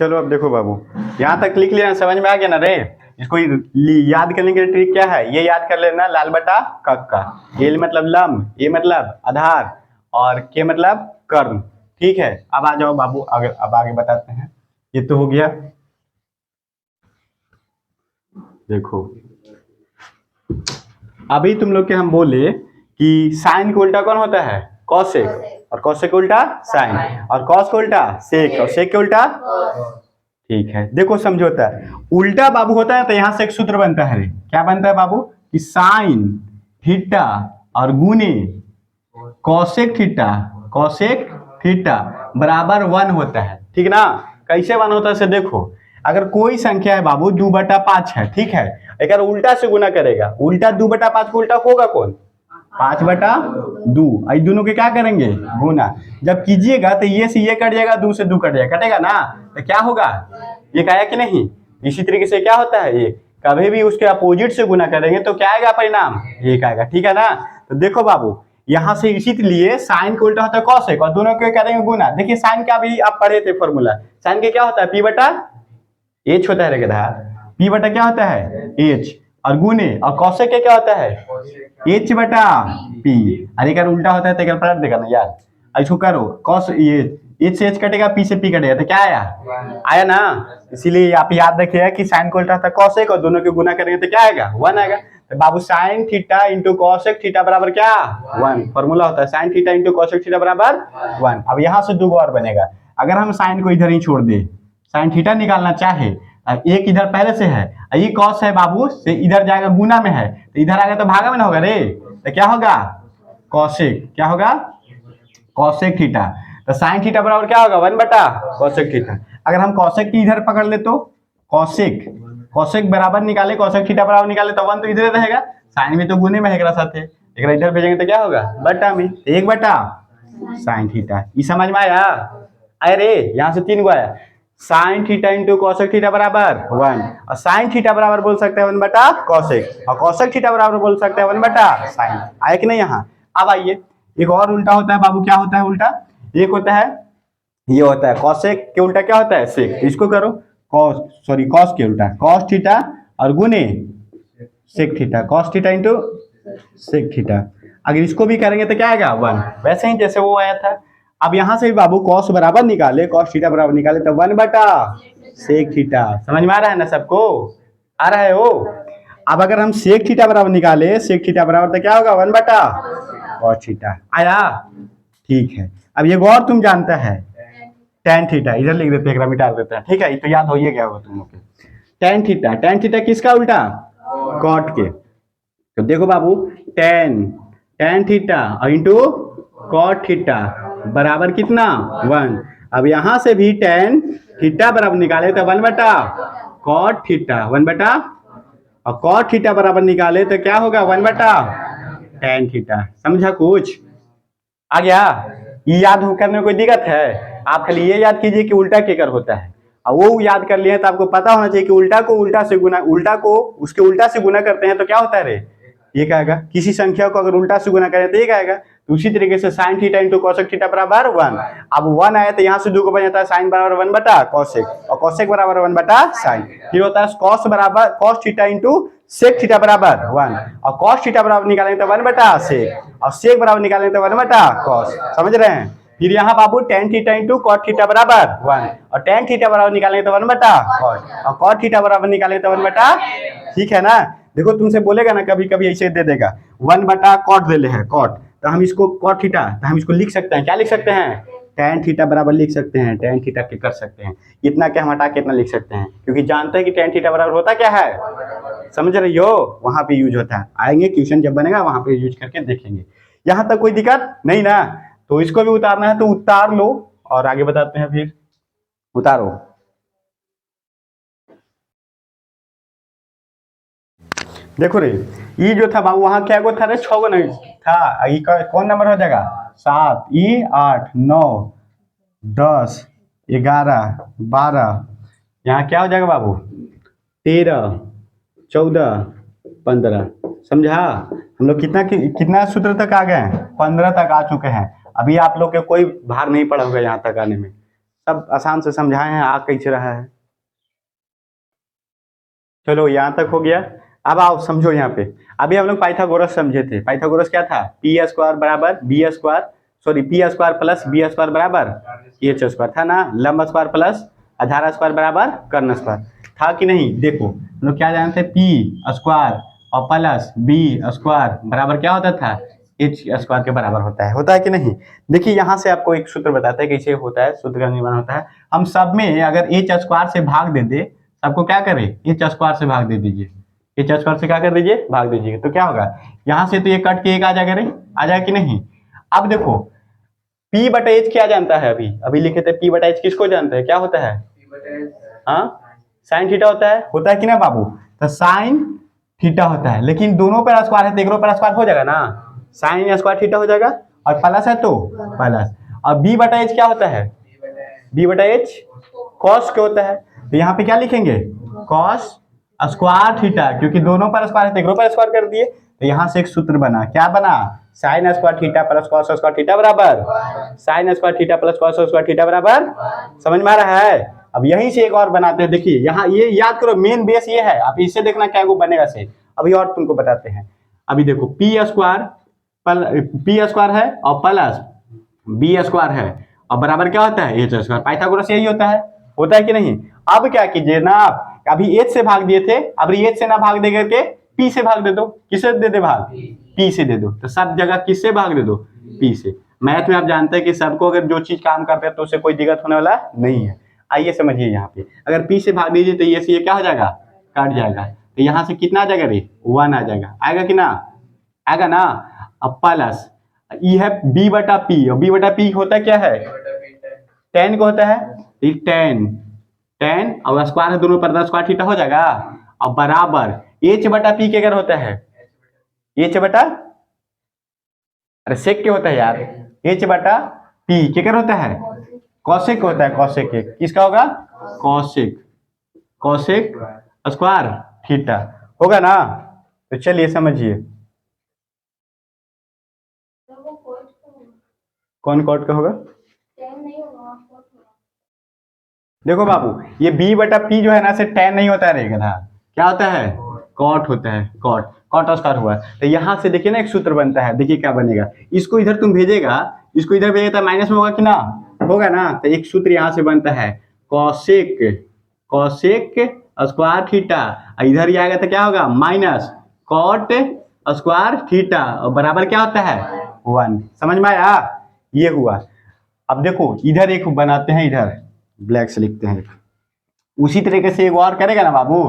चलो अब देखो बाबू, यहाँ तक लिख लिया, समझ में आ गया ना रे। इसको याद करने के लिए ट्रिक क्या है, ये याद कर लेना, लाल बटा कक्का, एल मतलब लंब, ए मतलब आधार, और के मतलब कर्ण। ठीक है, अब आ जाओ बाबू, अब आगे बताते हैं। ये तो हो गया, देखो अभी तुम लोग के हम बोले कि साइन का उल्टा कौन होता है, कॉसेक, और कॉसेक का उल्टा साइन, और कॉस का उल्टा सेक, और सेक का उल्टा। ठीक है, देखो समझौता है, उल्टा बाबू होता है तो यहां से एक सूत्र बनता है, क्या बनता है बाबू, कि साइन थीटा और गुने कॉसेक थीटा, कॉसेक थीटा बराबर 1 होता है, ठीक ना। कैसे 1 होता है, देखो अगर कोई संख्या है बाबू 2/5 है, ठीक है, अगर उल्टा से गुना करेगा, उल्टा 2/5 को उल्टा होगा कौन, 5/2, आई दोनों के क्या करेंगे, गुना। जब कीजिएगा तो ये से ये कट जाएगा, 2 से 2 कट जाएगा, कटेगा ना, तो क्या होगा, ये आया कि नहीं। इसी तरीके से क्या होता है, ये कभी भी उसके अपोजिट से गुना करेंगे तो क्या आएगा परिणाम, एक आएगा, ठीक है ना। तो देखो बाबू यहाँ से इसीलिए साइन का उल्टा होता है कॉसेक, और दोनों के करेंगे गुना। देखिए साइन का भी आप पढ़े थे फॉर्मूला, साइन के क्या होता है, पी बटा एच होता है, पी बटा क्या होता है एच, और गुने, और कॉसेक के क्या होता है एच बटा पी। अरे अगर उल्टा होता है तो एक पलट देगा ना यार, इसको करो कॉस, ये एच से एच कटेगा, पी से पी कटेगा, तो क्या आया, आया ना। इसीलिए आप याद रखिएगा कि साइन को उल्टा था कॉसेक, और दोनों के गुना करेंगे तो क्या आएगा, 1 आएगा। तो बाबू sine theta into cosec theta बराबर क्या, 1, फॉर्मूला होता है sine theta into cosec theta बराबर 1। अब यहाँ से 2 और बनेगा, अगर हम साइन को इधर ही छोड़ दे, साइन थीटा निकालना चाहे, एक इधर पहले से है, ये कॉस है बाबू, से इधर जाएगा गुना में है, तो इधर आएगा तो भागा में ना होगा रे, तो क्या होगा, कॉसेक, क्या होगा, कॉसेक थीटा। तो साइन थीटा बराबर क्या होगा 1 बटा कॉसेक थीटा। अगर हम कॉसेक की इधर पकड़ ले तो कॉसेक कॉसेक बराबर निकाले, कॉसेक थीटा बराबर निकाले तो 1 तो इधर रहेगा, साइन में तो गुने में है साथ है, इधर भेजेंगे तो क्या होगा बटा में, 1 बटा साइन थीटा। ये समझ में आया? अरे यहाँ से 3 गो आया, sign theta into cosec theta बराबर 1, और साइन थीटा बराबर बोल सकते हैं 1 बटा कॉसेक, और कॉसेक थीटा बराबर बोल सकते हैं 1 बटा साइन। आया कि नहीं यहाँ? अब आइए एक और उल्टा होता है बाबू, क्या होता है उल्टा? एक होता है, ये होता है कॉसेक के उल्टा क्या होता है सेक, इसको करो कॉस, सॉरी कॉस के उल्टा कॉस थीटा और गुने sec theta, cos theta into sec theta. अगर इसको भी करेंगे तो क्या आएगा 1, वैसे ही जैसे वो आया था। अब यहां से भी बाबू कॉस बराबर निकाले, कॉस थीटा बराबर निकाले तो 1 बटा सेक थीटा। समझ में आ रहा है ना सबको? आ रहा है वो? अब अगर हम सेक थीटा बराबर निकाले, सेक थीटा बराबर तो क्या होगा 1 बटा कॉस थीटा। आया? ठीक है। अब ये और तुम जानता है tan थीटा, इधर लिख देते हैं, मिटा देते हैं, ठीक है? तो याद हो ही गया होगा तुम लोग के। tan थीटा, tan थीटा किसका उल्टा? कॉट के। तो देखो बाबू tan थीटा और इंटू कॉट थीटा बराबर कितना 1। अब यहां से भी tan थीटा बराबर निकाले तो 1 बटा कॉट थीटा, 1 बटा, और कॉट थीटा बराबर निकाले तो क्या होगा 1 बटा tan थीटा। समझा कुछ? आ गया? ये याद करने में कोई दिक्कत है? आप खाली ये याद कीजिए कि उल्टा केकर होता है, और वो याद कर लिए तो आपको पता होना चाहिए कि उल्टा को उल्टा से गुना, उल्टा को उसके उल्टा से गुना करते हैं तो क्या होता है रे, ये कहेगा। किसी संख्या को अगर उल्टा से गुना करें तो ये कहेगा। तो उसी तरीके से sign theta into cosec theta बराबर 1। अब 1 आया तो यहाँ से 2 को बन जाता है साइन बराबर 1 बटा कॉसेक, और कॉसेक बराबर 1 बटा साइन। फिर होता है कॉस बराबर cos theta into sec theta बराबर 1, और कॉस थीटा बराबर निकालेंगे तो 1 बटा सेक, और सेक बराबर निकालेंगे तो 1 बटा कॉस। समझ रहे हैं? फिर यहाँ बाबू tan theta into cot theta बराबर 1, और tan थीटा बराबर निकालेंगे तो 1 बटा कॉट, और कॉट थीटा बराबर निकालेंगे तो 1 बटा। ठीक है ना? देखो तुमसे बोलेगा ना कभी कभी ऐसे दे देगा 1 बटा कॉट दे ले है कॉट, तो हम इसको कॉट थीटा, तो हम इसको लिख सकते हैं, क्या लिख सकते हैं? tan थीटा बराबर लिख सकते हैं, tan थीटा के कर सकते हैं। इतना क्या हम हटा के इतना लिख सकते हैं, क्योंकि जानते हैं कि tan थीटा बराबर होता क्या है। समझ रही हो? वहां पे यूज होता है, आएंगे क्वेश्चन जब बनेगा वहां पे यूज करके देखेंगे। यहाँ तक कोई दिक्कत नहीं ना? तो इसको भी उतारना है तो उतार लो, और आगे बताते हैं। फिर उतारो। देखो रे, ये जो था बाबू वहां क्या गो था रे, 6 गो नहीं था। ये कौन नंबर हो जाएगा? 7, ये 8, 9, 10, 11, 12, यहाँ क्या हो जाएगा बाबू 13, 14, 15। समझा? हम लोग कितना सूत्र तक आ गए हैं? 15 तक आ चुके हैं। अभी आप लोग के कोई भार नहीं पड़ा होगा यहाँ तक आने में, सब आसान से समझाए हैं। आ कैसे रहा है? चलो यहाँ तक हो गया। अब आओ समझो यहाँ पे। अभी हम लोग पाइथागोरस समझे थे। पाइथागोरस क्या था? पी स्क्वायर बराबर B square, sorry P square plus B square बराबर एच स्क्वायर था ना, लंब स्क्वायर प्लस आधार स्क्वायर बराबर कर्ण स्क्वायर था कि नहीं? देखो हम लोग क्या जानते हैं, पी स्क्वायर और प्लस बी स्क्वायर बराबर क्या होता था? एच स्क्वायर के बराबर होता है कि नहीं? देखिए यहाँ से आपको एक सूत्र बताता है कैसे होता है, सूत्र का निर्माण होता है। हम सब में अगर एच स्क्वायर से भाग दे दे, सबको क्या करें, एच स्क्वायर से भाग दे दीजिए, एच स्क्वायर से क्या कर दीजिए, भाग दीजिए, तो क्या होगा यहाँ से तो ये कट के एक आ जाएगा रे, आ जाएगा कि नहीं? अब देखो P बटा एच क्या जानता है? अभी लिखे थे P बटा एच किसको जानते हैं, क्या होता है? हाँ साइन थीटा होता है कि ना बाबू? तो साइन थीटा होता है, लेकिन दोनों पर स्क्वायर है तो एक पर स्क्वायर हो जाएगा ना, साइन स्क्वायर थीटा हो जाएगा, और प्लस है तो प्लस। और बी बटा एच क्या होता है? बी बटा एच कॉस के होता है, तो यहाँ पे क्या लिखेंगे? कॉस स्क्वायर थीटा, क्योंकि दोनों पर स्क्वायर है तो एक पर स्क्वायर कर दिए। तो यहाँ से एक सूत्र बना, क्या बना? Sine square theta plus cos square theta बराबर sine square theta plus cos square theta बराबर। समझ में आ रहा है? अब यहीं से एक और बनाते हैं। देखिए यहाँ ये याद करो, मेन बेस ये है, आप इससे देखना क्या वो बनेगा से। अभी और तुमको बताते हैं। अभी देखो पी स्क्वायर है और प्लस बी स्क्वायर है, और बराबर क्या होता है? H square. पाइथागोरस यही होता है कि नहीं? अब क्या कीजिए ना, आप अभी एच से भाग दिए थे, अब एच से ना भाग दे करके पी से भाग दे दो। किससे दे दे भाग? पी से दे दो। तो सब जगह किससे भाग दे दो? पी से। मैथ में आप जानते हैं कि सबको अगर जो चीज काम करते हैं तो उससे कोई दिक्कत होने वाला नहीं है। आइए समझिए यहाँ पे, अगर पी से भाग दीजिए तो ये क्या हो जाएगा? कट जाएगा। तो यहाँ से कितना आ जाएगा रे? 1 आ जाएगा। आएगा कि ना? आएगा ना? अब प्लस ई है बी बटा पी, और बी बटा पी होता क्या है, टेन को होता है, टेन टेन और स्क्वायर है दोनों पर, स्क्वायर थीटा हो जाएगा। और बराबर एच बटा पी के अगर होता है, एच बटा, अरे सेक के होता है यार, एच बटा पी के कर होता है, कौशिक होता है, कौशिक के किसका होगा, कौशिक, कौशिक स्क्वायर थीटा होगा ना। तो चलिए समझिए, कौन कॉट का होगा, देखो बाबू ये b बटा p जो है ना से tan नहीं होता है गधा, क्या होता है, कॉट होता है, कॉट, कॉट स्क्वायर हुआ। तो यहाँ से देखिए ना एक सूत्र बनता है, देखिए क्या बनेगा, इसको इधर तुम भेजेगा, इसको इधर भेजेगा तो माइनस में होगा कि ना, होगा ना। तो एक सूत्र यहाँ से बनता है कौशिक, कौशिक स्क्वायर थीटा, इधर ही आएगा तो क्या होगा माइनस कॉट स्क्वायर थीटा, और बराबर क्या होता है 1। समझ में आया, ये हुआ। अब देखो इधर एक बनाते हैं, इधर ब्लैक से लिखते हैं, उसी तरीके से एक और करेगा ना बाबू।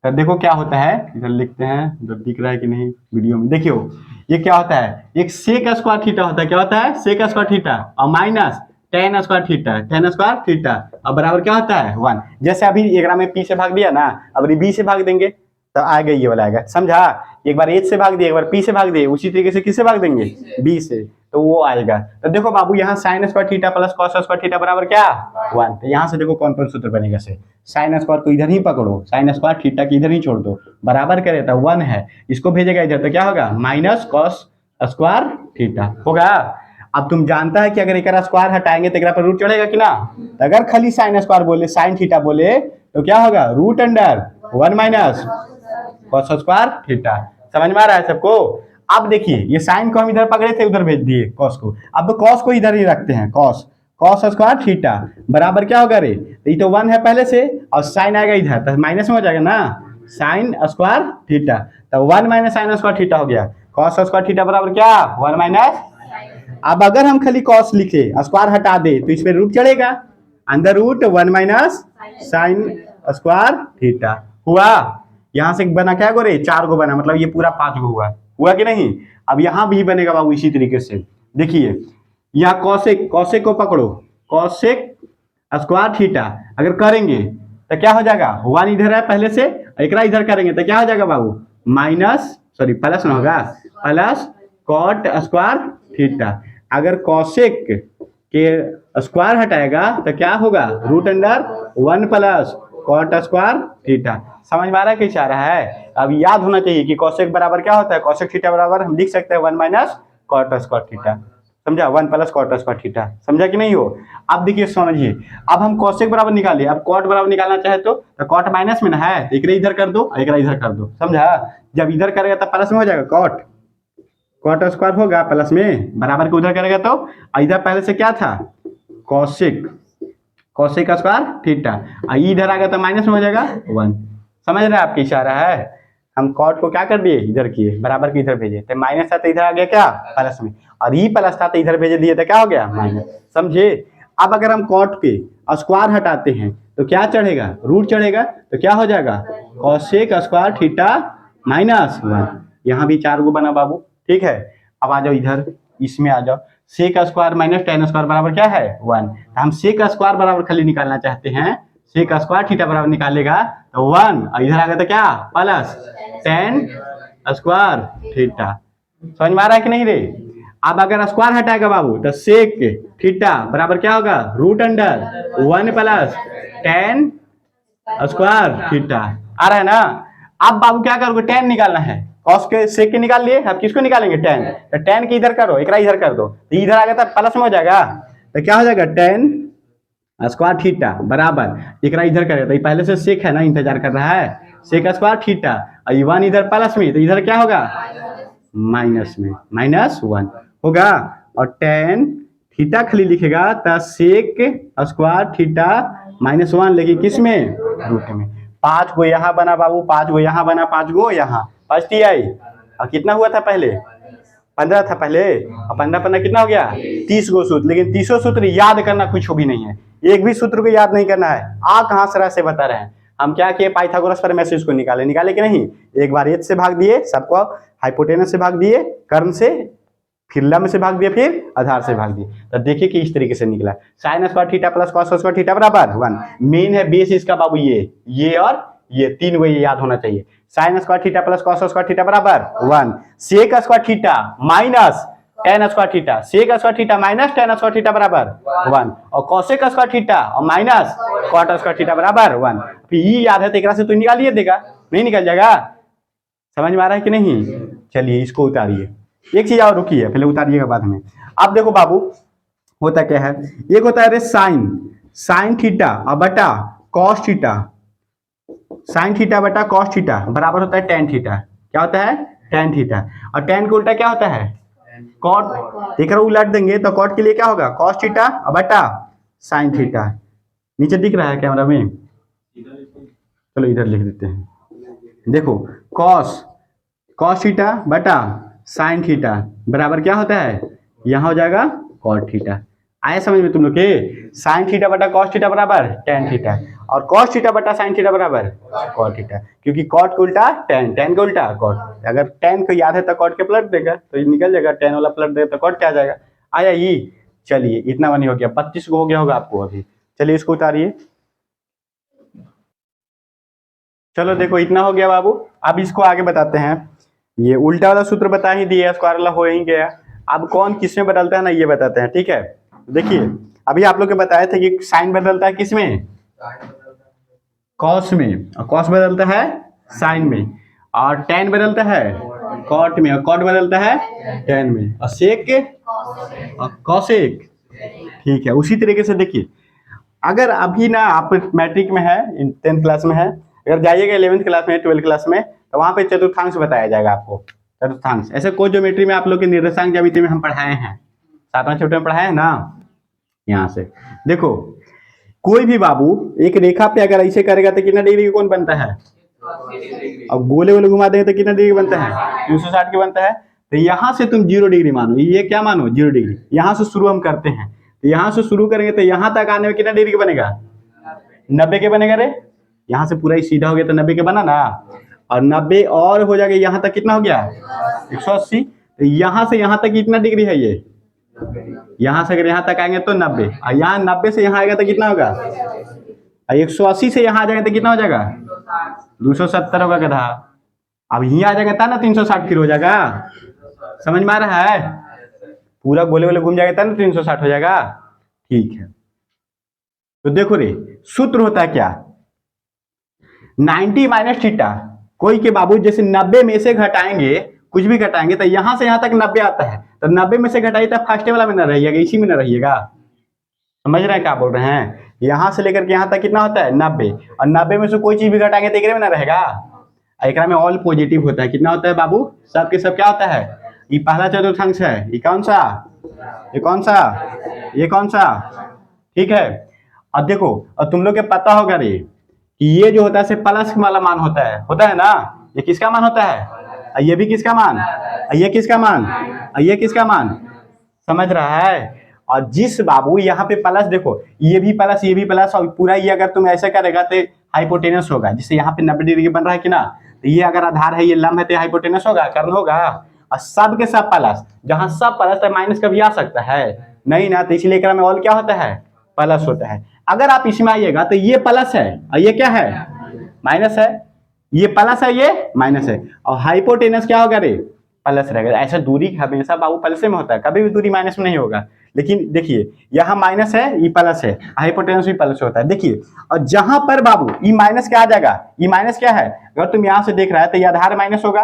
तो देखो क्या होता है, इधर लिखते हैं, इधर दिख रहा है कि नहीं वीडियो में, देखियो ये क्या होता है, एक सेक स्क्वायर थीटा होता है, क्या होता है सेक स्क्वायर थीटा, और minus tan square theta, ten square theta, और बराबर क्या होता है 1। जैसे अभी एक में पी से भाग दिया ना, अब बी से भाग देंगे तो आएगा ये वाला आएगा, समझा। एक बार एच से भाग दिए, एक बार पी से भाग दिए, उसी तरीके से किससे भाग देंगे, बी से, तो वो आएगा। तो देखो बाबू यहाँ sign square theta plus cos square theta बराबर क्या 1। तो यहाँ से देखो कौन कौन सूत्र बनेगा, से साइन स्क्वायर को इधर ही पकड़ो, साइन स्क्वायर थीटा की इधर ही छोड़ दो, बराबर करे तो 1 है, इसको भेजेगा इधर तो क्या होगा माइनस कॉस स्क्वायर थीटा होगा। अब तुम जानता है कि अगर एक स्क्वायर हटाएंगे तो एक पर रूट चढ़ेगा कि ना, तो अगर खाली साइन स्क्वायर बोले, साइन थीटा बोले तो क्या होगा root under 1 minus cos square theta. समझ में आ रहा है सबको। अब देखिए ये साइन को हम इधर पकड़े थे, उधर भेज दिए कॉस को, अब कॉस को इधर ही रखते हैं, कॉस, कॉस स्क्वायर थीटा बराबर क्या होगा रे, तो ये तो 1 है पहले से, और साइन आएगा इधर तो माइनस में हो जाएगा ना, साइन स्क्वायर थीटा, तो 1 माइनस साइन स्क्वायर थीटा हो गया, कॉस स्क्वायर थीटा बराबर क्या 1 माइनस। अब अगर हम खाली कॉस लिखे, स्क्वायर हटा दे तो इस पे रूट चढ़ेगा, अंदर root 1 minus sine square theta हुआ। यहां से बना क्या गोरे 4 गो बना, मतलब ये पूरा 5 गो हुआ, हुआ कि नहीं। अब यहां भी बनेगा बाबू इसी तरीके से, देखिए यहाँ कौशिक, कौशिक को पकड़ो, कौशिक स्क्वायर थीटा अगर करेंगे तो क्या हो जाएगा 1 इधर है पहले से, एक इधर करेंगे तो क्या हो जाएगा बाबू माइनस, सॉरी प्लस ना होगा, प्लस कॉट स्क्वायर थीटा। अगर कौशिक के स्क्वायर हटाएगा तो क्या होगा root under 1 plus cot square theta. समझ में आ रहा है कैसे आ रहा है। अब याद होना चाहिए कि कौशिक बराबर क्या होता है, कौशिक थीटा बराबर हम लिख सकते हैं 1 माइनस कॉट स्क्वायर थीटा, समझा, 1 प्लस कॉट स्क्वायर थीटा, समझा कि नहीं हो। अब देखिए समझिए, अब हम कौशिक बराबर निकालिए, अब कॉट बराबर निकालना चाहे तो कॉट माइनस में ना है, एक इधर कर दो, एक इधर कर दो, समझा। जब इधर करेगा तो प्लस में हो जाएगा, कॉट, कॉट स्क्वायर होगा प्लस में, बराबर को उधर करेगा तो इधर पहले से क्या था कौशिक, कौशिक स्क्वायर थीटा, इधर आ गया तो माइनस में हो जाएगा 1। समझ रहे हैं आप कैसे आ रहा है। हम कॉट को क्या कर दिए इधर किए, बराबर के इधर भेजे तो माइनस था तो इधर आ गया क्या प्लस में, और ये प्लस था तो इधर भेजे दिए तो क्या हो गया माइनस, समझे। अब अगर हम कॉट के स्क्वायर हटाते हैं तो क्या चढ़ेगा रूट चढ़ेगा, तो क्या हो जाएगा कौशिक स्क्वायर थीटा माइनस 1। यहाँ भी 4 गो बना बाबू, ठीक है। अब आ जाओ इधर, इसमें आ जाओ, sec square minus tan square बराबर क्या है 1। हम सेक स्क्वायर बराबर खाली निकालना चाहते हैं, सेक स्क्वायर थीटा बराबर निकालेगा तो 1, और इधर आ गया तो क्या प्लस टेन स्क्वायर थीटा। समझ में आ रहा है कि नहीं रे। अब अगर स्क्वायर हटाएगा बाबू तो सेक थीटा बराबर क्या होगा root under 1 plus tan square theta, आ रहा है ना। अब बाबू क्या करोगे, टेन निकालना है, कॉस के सेक के निकाल लिए, अब किसको निकालेंगे टेन, तो टेन के इधर करो, एक इधर कर दो, तो इधर आ गया तो प्लस में हो जाएगा, तो क्या हो जाएगा टेन स्क्वायर थीटा बराबर एक इधर करेगा, तो पहले से सेक है ना इंतजार कर रहा है, सेक स्क्वायर थीटा, और 1 इधर प्लस में, तो इधर क्या होगा माइनस में, माइनस 1 होगा, और टेन थीटा खाली लिखेगा तो सेक स्क्वायर थीटा माइनस 1 लेके किस में रूट में। 5 गो यहाँ बना बाबू, 5 गो यहाँ बना, 5 गो यहाँ, फर्स्ट ही आई। और कितना हुआ था पहले 15 था पहले, और 15 कितना हो गया 30 गो सूत्र। लेकिन 30 सूत्र याद करना कुछ भी नहीं है, एक भी सूत्र को याद नहीं करना है। आ कहाँ सरा से बता रहे हैं हम, क्या किए पाइथागोरस पर मैसेज को निकाले, निकाले कि नहीं, एक बार एच से भाग दिए सबको, हाइपोटेनस से भाग दिए, कर्ण से फिर लंब से भाग दिया, फिर आधार से भाग दिया। तो देखिए कि इस तरीके से निकला sign square theta plus cos square theta बराबर 1। मेन है बेस इसका बाबू ये और ये तीन वो ये याद होना चाहिए। Sine square theta plus cos square theta बराबर 1। Sec square theta minus tan square theta, sec square theta minus tan square theta बराबर 1 और कोसेक स्क्वायर थीटा और माइनस कॉट स्क्वायर थीटा बराबर 1। फिर ये याद है तो एक से तो निकालिए देगा, नहीं निकल जाएगा। समझ में आ रहा है कि नहीं? चलिए इसको उतारिए। एक चीज और रुकी है, पहले उतारिएगा बाद में। अब देखो बाबू होता क्या है, एक होता है साइन थीटा और बटा कॉस थीटा। साइन थीटा बटा कॉस थीटा बराबर होता है टेन थीटा। क्या होता है? Tan theta. और टेन का उल्टा क्या होता है? कॉट। एक उलट देंगे तो कॉट के लिए क्या होगा? कॉस थीटा और बटा साइन थीटा। नीचे दिख रहा है कैमरा में? चलो इधर लिख देते हैं। देखो कॉस थीटा बटा साइन थीटा बराबर क्या होता है? यहां हो जाएगा कॉट थीटा। आए समझ में तुम लोग के? साइन थीटा बटा कॉस थीटा बराबर टेन थीटा और कॉस थीटा बटा साइन थीटा बराबर कॉट थीटा, क्योंकि कॉट का उल्टा टेन, टेन का उल्टा कॉट। अगर टेन को याद है तो कॉट के पलट देगा तो ये निकल जाएगा, टेन वाला पलट देगा तो कॉट क्या आ जाएगा? आया ये। चलिए इतना बनी हो गया, 25 को हो गया होगा आपको अभी। चलिए इसको उतारिए। चलो देखो इतना हो गया बाबू। अब इसको आगे बताते हैं। ये उल्टा वाला सूत्र बता ही दिया, स्क्वायर वाला हो ही गया। अब कौन किसमें बदलता है ना ये बताते हैं, ठीक है? देखिए अभी आप लोग के बताए थे कि साइन बदलता है किसमें? कॉस में, और कॉस बदलता है साइन में, और टेन बदलता है कॉट में, और कॉट बदलता है टेन में, और सेक और कॉसेक। ठीक है, उसी तरीके से देखिए अगर अभी ना आप मैट्रिक में है, 10th क्लास में है, अगर जाइएगा 11th क्लास में, 12th क्लास में, तो वहां पे चतुर्थांश बताया जाएगा आपको। चतुर्थांश ऐसे कोई ज्योमेट्री में आप लोग के निर्देशांक ज्यामिति में हम पढ़ाए हैं, 7वां चैप्टर में पढ़ाए हैं ना। यहाँ से देखो कोई भी बाबू एक रेखा पे अगर ऐसे करेगा तो कितना डिग्री कौन बनता है? और गोले गोले घुमा देंगे तो कितना डिग्री बनता है? 360 के बनता है। तो यहाँ से तुम 0 डिग्री मानो, ये क्या मानो? 0 डिग्री। यहाँ से शुरू हम करते हैं, तो यहाँ से शुरू करेंगे तो यहाँ तक आने में कितना डिग्री का बनेगा? 90 के बनेगा रे। यहाँ से पूरा ही सीधा हो गया तो 90 के बना ना, और 90 और हो जाएगा यहाँ तक कितना हो गया? 180। तो यहाँ से यहाँ तक कितना डिग्री है? ये यहाँ से अगर यहाँ तक आएंगे तो 90, और यहाँ 90 से यहाँ आएगा तो कितना होगा? 180 से यहाँ आ जाएगा तो कितना हो जाएगा? 270 होगा गधा। अब यहाँ आ जाएगा था ना 360 फिर हो जाएगा। समझ में आ रहा है? पूरा गोले गोले घूम जाएगा था ना 360 हो जाएगा। ठीक है, तो देखो रे सूत्र होता है क्या? 90 माइनस थीटा। कोई के बाबू जैसे 90 में से घटाएंगे, कुछ भी घटाएंगे तो यहां से यहां तक 90 आता है, तो 90 में से घटाइए तो फर्स्ट वाला में ना रहिएगा, इसी में ना रहिएगा। समझ रहे हैं क्या बोल रहे हैं? यहां से लेकर के यहां तक कितना होता है? 90, और 90 में से कोई चीज भी घटाएंगे तो एक में ना रहेगा। एक में ऑल पॉजिटिव होता है। कितना होता है बाबू? सबके सब क्या होता है? ये पहला चतुर्थांश है। ये कौन सा? ये कौन सा? ये कौन सा? ठीक है। अब देखो, और तुम लोग के पता होगा रे कि ये जो होता है प्लस वाला मान होता है ना। ये किसका मान होता है? ये भी किसका मान? ये किसका मान? ये किसका मान? समझ रहा है? और जिस बाबू यहाँ पे प्लस, देखो ये भी प्लस और पूरा ये अगर तुम ऐसे करेगा तो हाइपोटेनस होगा। जिससे यहाँ पे 90 डिग्री बन रहा है कि ना, तो ये अगर आधार है, ये लंब है, तो हाइपोटेनस होगा, कर्ण होगा। और सब के सब प्लस, जहां सब प्लस तो माइनस कभी आ सकता है नहीं ना, तो इसलिए एकरा में ऑल क्या होता है? प्लस होता है। अगर आप इसमें आइएगा तो ये प्लस है और ये क्या है? माइनस है। ये प्लस है, ये माइनस है, और हाइपोटेनस क्या होगा रे? प्लस रहेगा। ऐसा दूरी हमेशा बाबू प्लस में होता है, कभी भी दूरी माइनस में नहीं होगा। लेकिन देखिए यहाँ माइनस है, ये प्लस है, हाइपोटेनस भी प्लस होता है। देखिए, और जहां पर बाबू ये माइनस क्या आ जाएगा? ये माइनस क्या है? अगर तुम यहाँ से देख रहा है तो ये आधार माइनस होगा,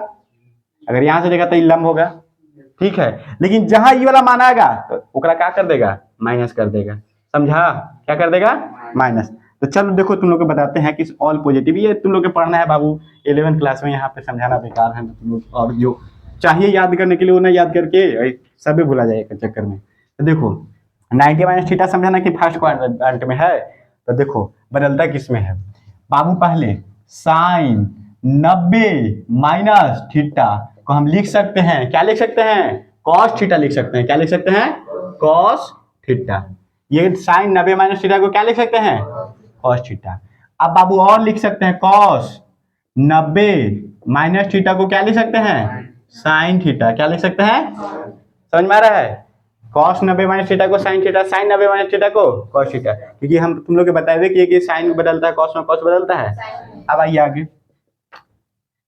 अगर यहाँ से देखा तो ये लंब होगा। ठीक है, लेकिन जहां ये वाला मान आएगा तो ओकरा क्या कर देगा? माइनस कर देगा। समझा? क्या कर देगा? माइनस। तो चलो देखो तुम लोग को बताते हैं कि ऑल पॉजिटिव, ये तुम लोग को पढ़ना है बाबू 11th क्लास में, यहाँ पे समझाना बेकार है तुम लोग, और जो चाहिए याद करने के लिए वो ना याद करके सब भुला जाएगा चक्कर में। तो देखो 90 माइनस थीटा समझाना कि फर्स्ट क्वाड्रेंट में है, तो देखो बदलता किस में है बाबू? पहले साइन 90 माइनस थीटा को हम लिख सकते हैं, क्या लिख सकते हैं? कॉस थीटा लिख सकते हैं। क्या लिख सकते हैं? Cos theta. ये साइन 90 माइनस थीटा को क्या लिख सकते हैं? Cos theta. अब बाबू और लिख सकते हैं, कॉस 90 माइनस थीटा को क्या लिख सकते हैं? Sine theta. क्या लिख सकते हैं? समझ में आ रहा है? कॉस 90 माइनस थीटा को sine theta, sine 90 minus theta को कॉस थीटा, क्योंकि हम तुम लोग के बताए थे कि साइन में बदलता है, कॉस में कॉस बदलता है। अब आइए आगे,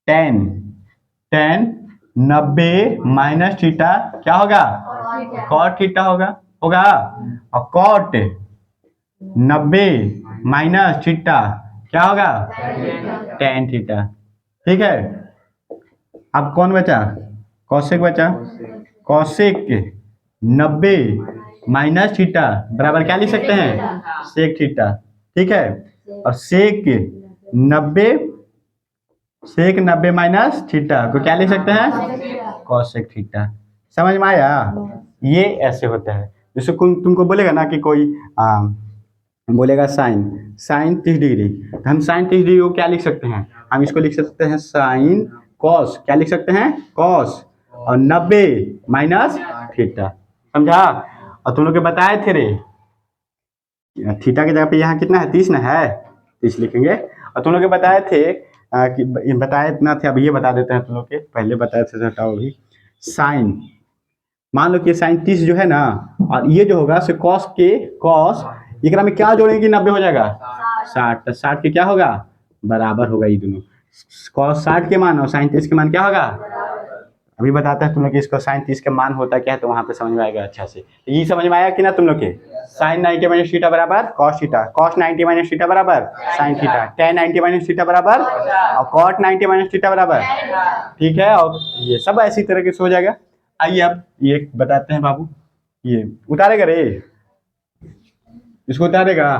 टेन 90 माइनस थीटा क्या होगा? कॉट थीटा होगा और कॉट 90 माइनस थीटा क्या होगा? Tan theta. ठीक है, अब कौन बचा? कौशिक बचा। कौशिक 90 माइनस थीटा बराबर क्या लिख सकते हैं? Sec theta. ठीक है, और सेक 90 माइनस थीटा को क्या लिख सकते हैं? कौशिक थीटा। समझ में आया? ये ऐसे होता है, जैसे तुमको बोलेगा ना कि कोई बोलेगा साइन 30 डिग्री, तो हम साइन 30 डिग्री को क्या लिख सकते हैं? हम इसको लिख सकते हैं साइन कॉस, क्या लिख सकते हैं? कॉस, और 90 माइनस थीटा। समझा? और तुम लोग के बताए थे रे, थीटा की जगह पे यहाँ कितना है? 30 ना है, 30 लिखेंगे। और तुम लोग के बताए थे कि बताए इतना थे, अब ये बता देते हैं तुम लोग के, पहले बताए थे, हटाओ अभी। साइन, मान लो कि साइन 30 जो है ना, और ये जो होगा कॉस एकरा में क्या जोड़ेंगे कि 90 हो जाएगा? 60, 60 के क्या होगा? बराबर होगा ये दोनों। कॉस 60 के मान और साइन 30 के मान क्या होगा? अभी बताते हैं तुम लोग कि इसको साइन 30 के मान होता क्या है, तो वहां पे समझ में आएगा अच्छा से। तो ये समझ में आया कि ना तुम लोग के? साइन 90 माइनस थीटा बराबर cos theta, cos 90 minus theta बराबर sine theta, tan 90 minus theta बराबर और कॉट 90 माइनस थीटा बराबर। ठीक है, और ये सब ऐसी तरह से हो जाएगा। आइए अब ये बताते हैं बाबू, ये उतारेगा रे, इसको उतारेगा?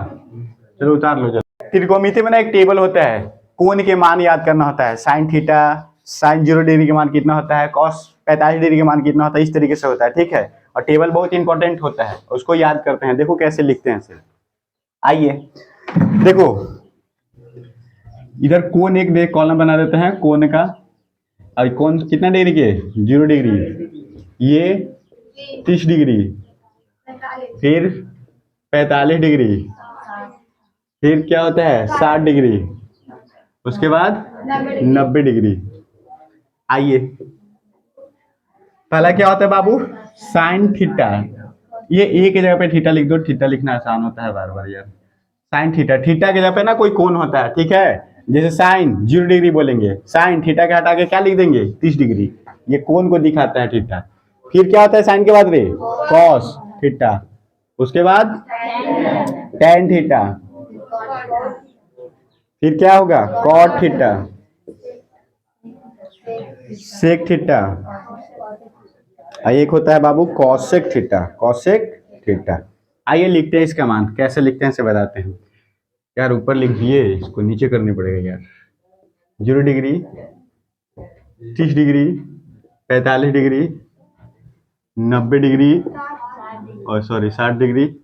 चलो उतार लो। चलो, त्रिकोणमिति में ना एक टेबल होता है, कोण के मान याद करना होता है। साइन थीटा, साइन 0 डिग्री के मान कितना होता है, कॉस 45 डिग्री के मान कितना होता है, इस तरीके से होता है। ठीक है, और टेबल बहुत इंपॉर्टेंट होता है, उसको याद करते हैं। देखो कैसे लिखते हैं इसे। आइए देखो, इधर कोण एक दे कॉलम बना देते हैं कोण का, और कोण कितना डिग्री के? 0 डिग्री, ये 30 डिग्री, फिर 45 डिग्री, फिर क्या होता है 60 डिग्री, उसके बाद 90 डिग्री। आइए, पहला क्या होता है बाबू? Sine theta. ये एक जगह पे थीटा लिख दो, थीटा लिखना आसान होता है बार बार यार। साइन थीटा, थीटा की जगह पे ना कोई कोण होता है। ठीक है, जैसे साइन 0 डिग्री बोलेंगे, साइन थीटा के हटा के क्या लिख देंगे? 30 डिग्री। ये कोण को दिखाता है थीटा। फिर क्या होता है साइन के बाद रे? कॉस थीटा, उसके बाद टेन थीटा, फिर क्या होगा? कॉट थीटा, सेक थीटा, एक होता है बाबू कॉसेक थीटा, कॉसेक थीटा। आइए लिखते हैं इसका मान, कैसे लिखते हैं इसे बताते हैं। यार ऊपर लिख दिए, इसको नीचे करनी पड़ेगा यार। 0 डिग्री, 30 डिग्री, 45 डिग्री, 90 डिग्री, और सॉरी 60 डिग्री,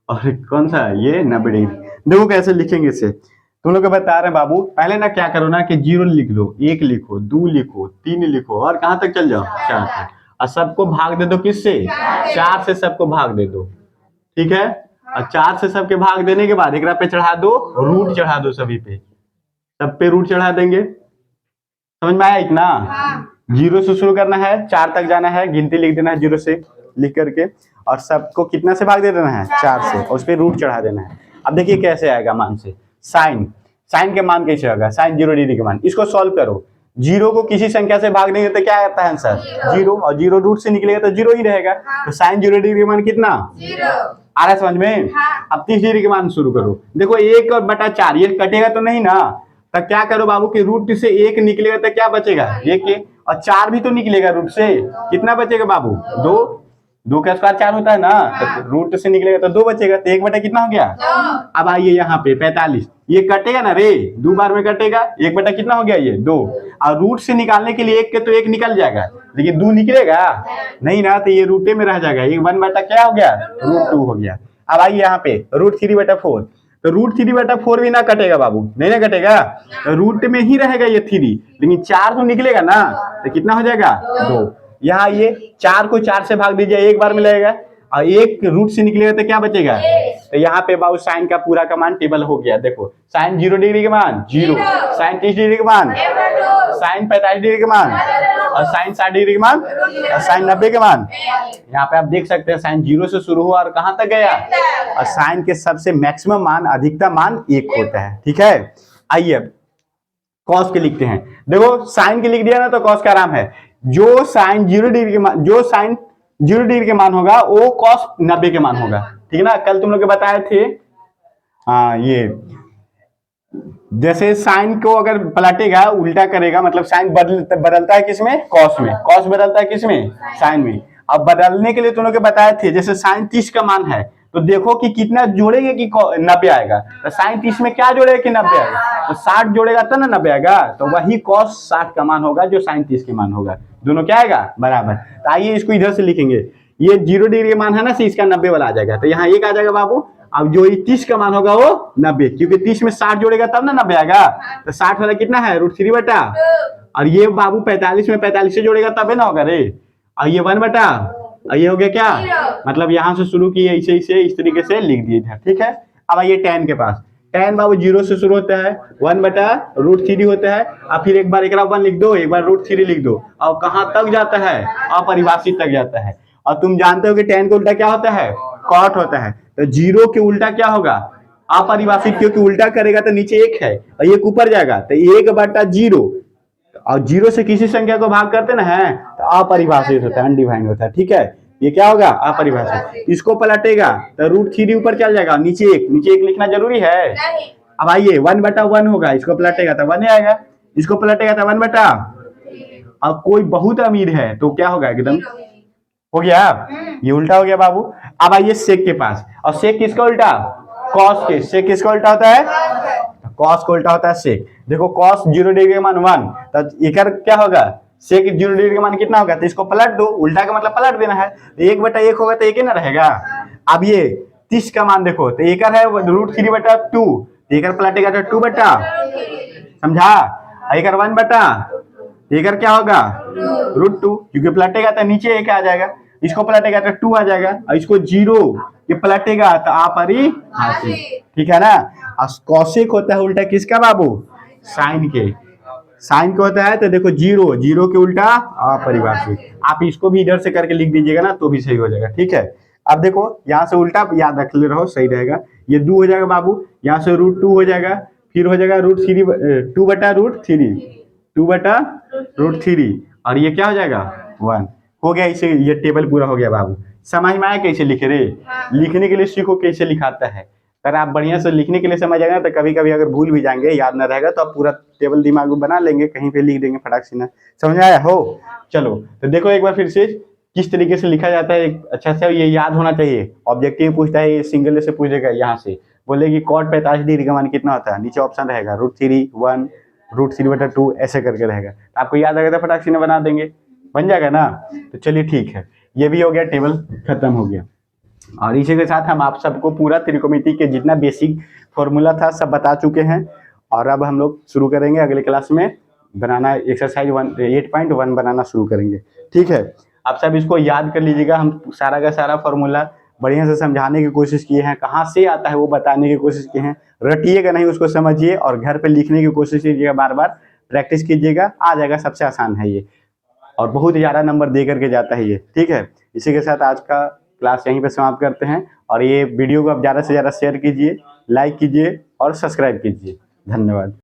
और कौन सा है ये? 90 डिग्री। देखो कैसे लिखेंगे इसे, तुम लोग को बता रहे हैं बाबू। पहले ना क्या करो ना कि 0 लिख लो, 1 लिखो, 2 लिखो, 3 लिखो, और कहां तक चल जाओ? 4 तक। और सबको भाग दे दो किससे? 4 से सबको भाग दे दो। ठीक है, और 4 से सबके भाग देने के बाद एक पे चढ़ा दो, रूट चढ़ा दो, सभी पे, सब पे रूट चढ़ा देंगे। समझ में आया इतना? 0 से शुरू करना है, 4 तक जाना है, गिनती लिख देना है 0 से लिख करके, और सबको कितना से भाग दे देना है? 4 से, और उस पर रूट चढ़ा देना है। अब देखिए कैसे आएगा मान से। साइन के मान कैसे होगा? साइन 0 डिग्री के मान, इसको सॉल्व करो। 0 को किसी संख्या से भाग देंगे तो क्या आता है आंसर? 0, और 0 रूट से निकलेगा तो 0 ही रहेगा। तो साइन 0 डिग्री के मान कितना? 0। आ रहा है समझ में? अब 30 डिग्री के मान शुरू करो। देखो 1/4, ये कटेगा तो नहीं ना, तब क्या करो बाबू कि रूट से 1 निकलेगा तो क्या बचेगा? 1, और 4 भी तो निकलेगा रूट से, कितना बचेगा बाबू? 2 का स्क्वायर 4 होता है ना, तो रूट से निकलेगा तो 2 बचेगा, तो 1/, कितना हो गया? अब आइए यहाँ पे 45, ये कटेगा ना रे, 2 बार में कटेगा, 1/, कितना हो गया? ये 2, और रूट से निकालने के लिए 1 के तो 1 निकल जाएगा, लेकिन 2 निकलेगा नहीं ना, तो ये रूटे में रह जाएगा। ये 1/, क्या हो गया? √2 हो गया। अब आइए यहाँ पे √3/4, तो √3/4 भी ना कटेगा बाबू, नहीं ना कटेगा, तो रूट में ही रहेगा ये 3, लेकिन 4 तो निकलेगा ना, तो कितना हो जाएगा? 2। यहाँ ये 4 को 4 से भाग दीजिए, 1 बार मिलेगा, और 1 रूट से निकलेगा तो क्या बचेगा? तो यहाँ पे बाबू साइन का पूरा का मान टेबल हो गया। देखो साइन 0 डिग्री के मान 0, साइन 30 डिग्री के मान, साइन 45 डिग्री के मान, और साइन 60 डिग्री के मान और साइन 90 के मान। यहाँ पे आप देख सकते हैं साइन 0 से शुरू हुआ और कहां तक गया, और साइन के सबसे मैक्सिमम मान अधिकतम मान 1 होता है। ठीक है, आइए अब कॉस के लिखते हैं। देखो साइन के लिख दिया ना तो कॉस का आराम है। जो साइन 0 डिग्री के मान, जो साइन 0 डिग्री के मान होगा वो कॉस 90 के मान होगा। ठीक है ना, कल तुम लोग के बताए थे। हाँ, ये जैसे साइन को अगर पलटेगा उल्टा करेगा, मतलब साइन बदलता है किसमें, कॉस में, कॉस बदलता है किसमें, साइन में। अब बदलने के लिए तुम लोग के बताए थे, जैसे साइन 30 का मान है तो देखो कि कितना जोड़ेंगे कि 90 आएगा। तो साइन 30 में क्या जोड़ेगा कि 90 आएगा, तो 60 जोड़ेगा तब ना 90 आएगा, तो वही कॉस 60 का मान होगा जो साइन 30 के मान होगा। दोनों क्या आएगा, बराबर। तो आइए इसको इधर से लिखेंगे, ये 0 डिग्री का मान है ना, से इसका 90 वाला आ जाएगा, तो यहाँ 1 आ जाएगा बाबू। अब जो 30 का मान होगा वो 90, क्योंकि 30 में 60 जोड़ेगा तब ना 90 आएगा। तो 60 वाला कितना है, √3 बटा, और ये बाबू 45 में 45 से जोड़ेगा तब है ना होगा रे, और ये 1 बटा, और ये हो गया क्या, मतलब यहाँ से शुरू किए ऐसे ऐसे इस तरीके से लिख दिए इधर। ठीक है, अब आइए tan के पास। tan बाबू 0 से शुरू होता है, 1 बटा √3 होता है, अब फिर एक बार एक 1 लिख दो, एक बार √3 लिख दो, और कहाँ तक जाता है, अपरिभाषित तक जाता है। और तुम जानते हो कि tan का उल्टा क्या होता है, cot होता है। तो 0 के उल्टा क्या होगा, अपरिभाषित, क्योंकि उल्टा करेगा तो नीचे 1 है और ये ऊपर जाएगा, तो 1 बटा 0, और 0 से किसी संख्या को भाग करते ना है तो अपरिभाषित होता है, अनडिफाइंड होता है। ठीक है, ये क्या होगा, अपरिभाषित। इसको पलटेगा तो √3 ऊपर चल जाएगा, नीचे 1 लिखना जरूरी है। अब आइए 1 बटा 1 होगा, इसको पलटेगा तो 1 आएगा, इसको पलटेगा तो 1 बटा, अब कोई बहुत अमीर है तो क्या होगा, एकदम हो गया, ये उल्टा हो गया बाबू। अब आइए सेक के पास, और सेक किसका उल्टा, कॉस के। सेक किसका उल्टा होता है, कॉस का उल्टा होता है सेक। देखो कॉस 0 डिग्री का मान 1, तो इकर क्या होगा, सेक 0 डिग्री का मान कितना होगा, तो इसको पलट दो, उल्टा का मतलब पलट देना है, तो 1 बटा 1 होगा तो 1 ही ना रहेगा। अब ये 30 का मान देखो, तो एकर है √3 बटा 2, तो एकर पलटेगा तो 2 बटा, समझा, एकर 1 बटा, एकर क्या होगा √2, क्योंकि पलटेगा तो नीचे 1 आ जाएगा, इसको पलटेगा तो 2 आ जाएगा, और इसको 0 ये पलटेगा तो अपरिभाषित। ठीक है ना। और कौशिक होता है उल्टा किसका बाबू, साइन के। साइन का होता है तो देखो 0 के उल्टा अपरिभाषित। आप इसको भी इधर से करके लिख दीजिएगा ना तो भी सही हो जाएगा। ठीक है, अब देखो यहाँ से उल्टा याद रख ले रहो, सही रहेगा। ये 2 हो जाएगा बाबू, यहाँ से √2 हो जाएगा, फिर हो जाएगा √3 2 बटा √3 2 बटा √3, और ये क्या हो जाएगा 1 हो गया। इसे ये टेबल पूरा हो गया बाबू। समझ में आया कैसे लिखे रे, लिखने के लिए सीखो कैसे लिखाता है। अगर आप बढ़िया से लिखने के लिए समझ आएगा तो कभी कभी अगर भूल भी जाएंगे, याद ना रहेगा, तो आप पूरा टेबल दिमाग में बना लेंगे, कहीं पे लिख देंगे फटाक से ना। समझ आया हो, चलो तो देखो एक बार फिर से किस तरीके से लिखा जाता है। अच्छा से ये याद होना चाहिए। ऑब्जेक्टिव पूछता है, ये सिंगल से पूछेगा, यहाँ से बोलेगी कॉट 45 डिग्री का मान कितना होता है, नीचे ऑप्शन रहेगा √3 1 √3 बटा 2 ऐसे करके रहेगा। तो आपको याद आएगा तो फटाक से बना देंगे, बन जाएगा ना। तो चलिए ठीक है, ये भी हो गया, टेबल खत्म हो गया। और इसी के साथ हम आप सबको पूरा त्रिकोणमिति के जितना बेसिक फॉर्मूला था सब बता चुके हैं। और अब हम लोग शुरू करेंगे अगले क्लास में बनाना एक्सरसाइज 8.1 बनाना शुरू करेंगे। ठीक है, आप सब इसको याद कर लीजिएगा। हम सारा का सारा फॉर्मूला बढ़िया से समझाने की कोशिश किए हैं, कहाँ से आता है वो बताने की कोशिश किए हैं। रटिएगा नहीं, उसको समझिए और घर पे लिखने की कोशिश कीजिएगा, बार बार प्रैक्टिस कीजिएगा, आ जाएगा। सबसे आसान है ये और बहुत ज़्यादा नंबर दे करके जाता है ये। ठीक है, इसी के साथ आज का क्लास यहीं पे समाप्त करते हैं। और ये वीडियो को आप ज़्यादा से ज़्यादा शेयर कीजिए, लाइक कीजिए और सब्सक्राइब कीजिए। धन्यवाद।